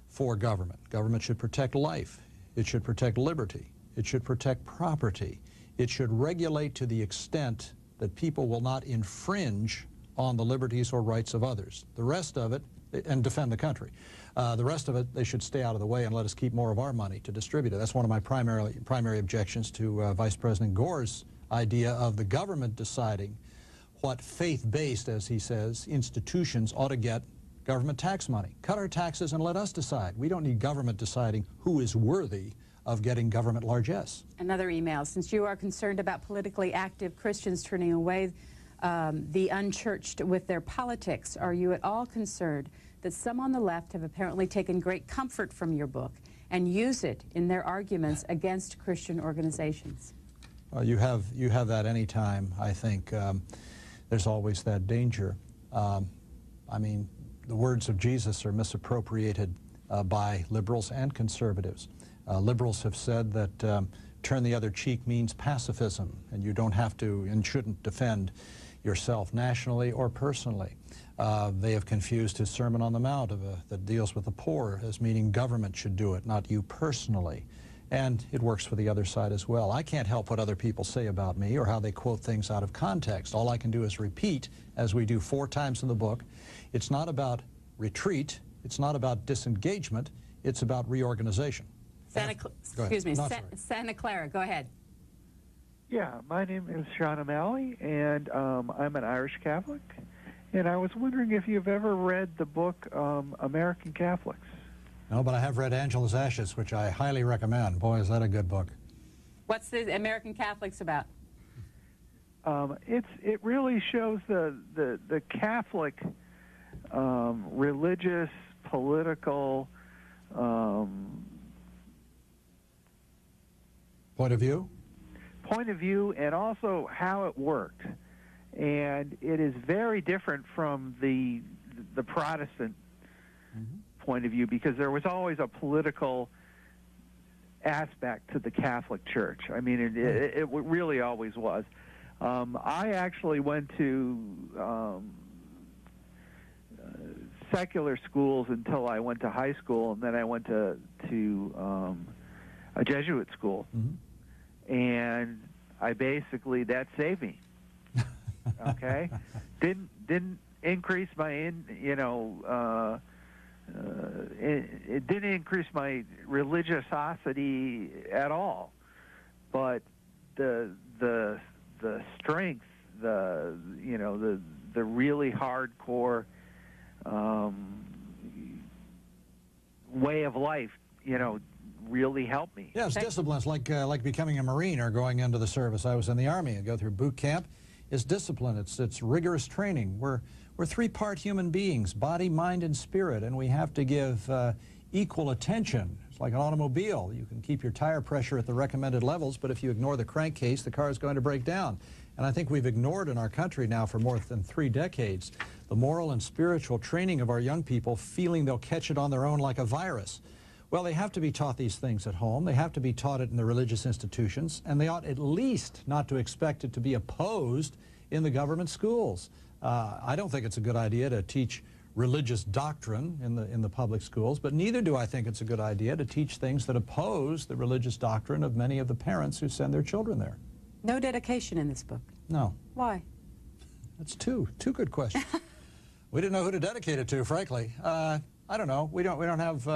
for government. Government should protect life. It should protect liberty. It should protect property. It should regulate to the extent that people will not infringe on the liberties or rights of others. The rest of it, and defend the country. The rest of it, they should stay out of the way and let us keep more of our money to distribute it. That's one of my primary objections to Vice President Gore's idea of the government deciding what faith-based, as he says, institutions ought to get government tax money. Cut our taxes and let us decide. We don't need government deciding who is worthy of getting government largesse. Another email. Since you are concerned about politically active Christians turning away the unchurched with their politics, are you at all concerned that some on the left have apparently taken great comfort from your book and use it in their arguments against Christian organizations? You have that any time, I think. There's always that danger. I mean, the words of Jesus are misappropriated by liberals and conservatives. Liberals have said that turn the other cheek means pacifism, and you don't have to and shouldn't defend yourself nationally or personally. They have confused his Sermon on the Mount that deals with the poor as meaning government should do it, not you personally. And it works for the other side as well. I can't help what other people say about me or how they quote things out of context. All I can do is repeat, as we do 4 times in the book. It's not about retreat. It's not about disengagement. It's about reorganization. Santa Clara, go ahead. Yeah, my name is Sean O'Malley, and I'm an Irish Catholic. And I was wondering if you've ever read the book American Catholics. No, but I have read Angela's Ashes, which I highly recommend. Boy, is that a good book. What's the American Catholics about? It really shows the Catholic religious, political point of view? point of view and also how it worked. And it is very different from the Protestant point of view, because there was always a political aspect to the Catholic Church. I mean, it really always was. I actually went to secular schools until I went to high school, and then I went to a Jesuit school, and I basically, that saved me. Okay, didn't increase my it didn't increase my religiosity at all, but the strength, the really hardcore way of life, really helped me. Yeah, it's discipline. It's like becoming a Marine or going into the service. I was in the Army and go through boot camp. It's discipline. It's rigorous training. We're three-part human beings, body, mind, and spirit, and we have to give equal attention. It's like an automobile. You can keep your tire pressure at the recommended levels, but if you ignore the crankcase, the car is going to break down. And I think we've ignored in our country now for more than 3 decades the moral and spiritual training of our young people, feeling they'll catch it on their own like a virus. Well, they have to be taught these things at home. They have to be taught it in the religious institutions, and they ought at least not to expect it to be opposed in the government schools. I don't think it's a good idea to teach religious doctrine in the public schools, but neither do I think it's a good idea to teach things that oppose the religious doctrine of many of the parents who send their children there. No dedication in this book. No. Why? That's two good questions. We didn't know who to dedicate it to, frankly. I don't know. We don't have.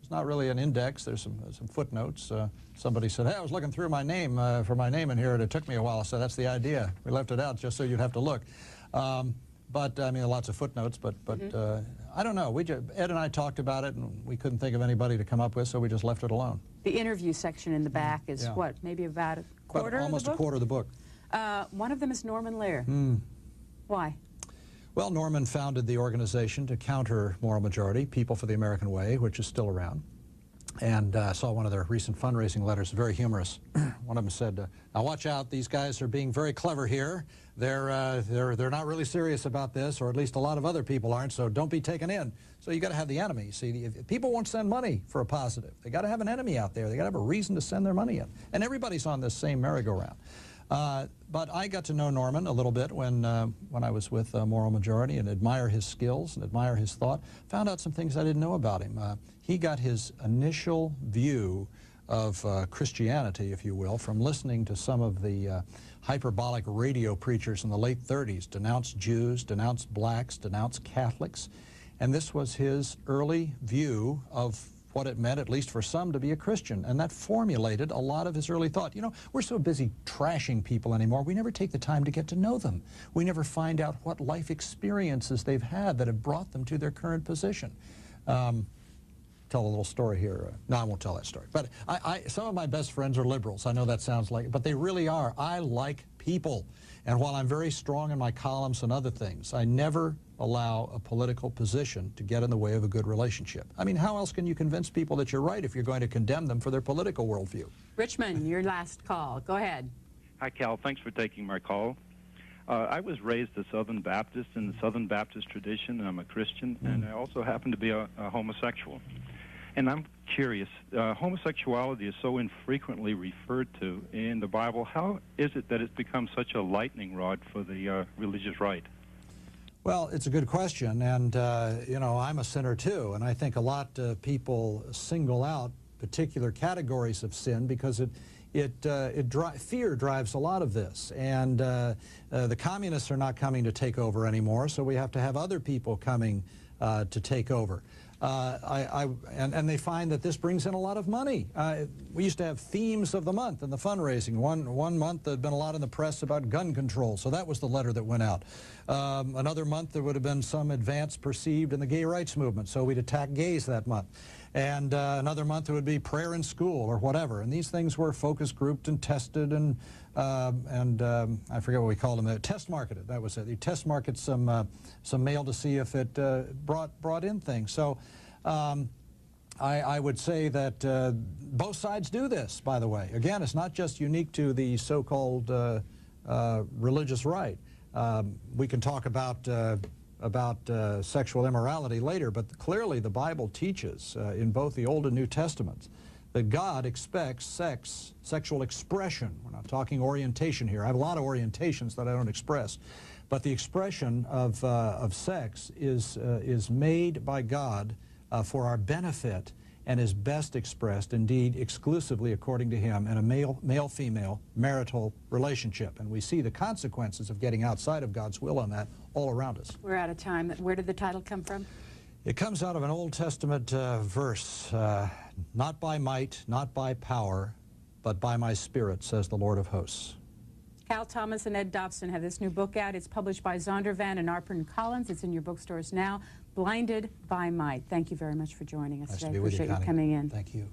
It's not really an index. There's some footnotes. Somebody said, "Hey, I was looking through my name for my name in here, and it took me a while." So that's the idea. We left it out just so you'd have to look. But I mean, lots of footnotes. But I don't know. Ed and I talked about it, and we couldn't think of anybody to come up with, so we just left it alone. The interview section in the back is what? Maybe about a quarter of the book? Almost a quarter of the book. One of them is Norman Lear. Why? Well, Norman founded the organization to counter Moral Majority, People for the American Way, which is still around. And I saw one of their recent fundraising letters, very humorous. One of them said, "Now watch out, these guys are being very clever here. They're not really serious about this, or at least a lot of other people aren't, so don't be taken in." So you got to have the enemy. See, if people won't send money for a positive. They got to have an enemy out there. They got to have a reason to send their money in. And everybody's on this same merry-go-round. But I got to know Norman a little bit when I was with Moral Majority, and admire his skills and admire his thought. Found out some things I didn't know about him. He got his initial view of Christianity, if you will, from listening to some of the hyperbolic radio preachers in the late 30s, denounce Jews, denounce blacks, denounce Catholics. And this was his early view of what it meant, at least for some, to be a Christian. And that formulated a lot of his early thought. You know, we're so busy trashing people anymore, we never take the time to get to know them. We never find out what life experiences they've had that have brought them to their current position. Tell a little story here. No, I won't tell that story. But some of my best friends are liberals. I know that sounds like, but they really are. I like people. And while I'm very strong in my columns and other things, I never allow a political position to get in the way of a good relationship. I mean, how else can you convince people that you're right if you're going to condemn them for their political worldview? Richmond, your last call. Go ahead. Hi, Cal. Thanks for taking my call. I was raised a Southern Baptist in the Southern Baptist tradition. I'm a Christian, and I also happen to be a homosexual. And I'm curious, homosexuality is so infrequently referred to in the Bible. How is it that it's become such a lightning rod for the religious right? Well, it's a good question, and you know, I'm a sinner too, and I think a lot of people single out particular categories of sin because fear drives a lot of this, and the communists are not coming to take over anymore, so we have to have other people coming to take over. And they find that this brings in a lot of money. We used to have themes of the month in the fundraising. One month there had been a lot in the press about gun control, so that was the letter that went out. Another month there would have been some advance perceived in the gay rights movement, so we'd attack gays that month. And another month it would be prayer in school or whatever. And these things were focus grouped and tested and I forget what we called them. Test marketed. That was it. You test market some mail to see if it brought in things. So I would say that both sides do this, by the way. Again, it's not just unique to the so-called religious right. We can talk about sexual immorality later, but clearly the Bible teaches in both the Old and New Testaments that God expects sexual expression. We're not talking orientation here. I have a lot of orientations that I don't express. But the expression of sex is made by God for our benefit and is best expressed, indeed, exclusively according to Him in a male-female marital relationship. And we see the consequences of getting outside of God's will on that all around us. We're out of time. Where did the title come from? It comes out of an Old Testament verse, not by might, not by power, but by my Spirit, says the Lord of hosts. Cal Thomas and Ed Dobson have this new book out. It's published by Zondervan and Harper & Collins. It's in your bookstores now, Blinded by Might. Thank you very much for joining us Nice today. to be with you, Appreciate you Connie. coming in. Thank you.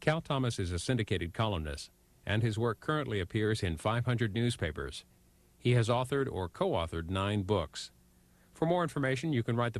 Cal Thomas is a syndicated columnist, and his work currently appears in 500 newspapers. He has authored or co-authored 9 books. For more information, you can write the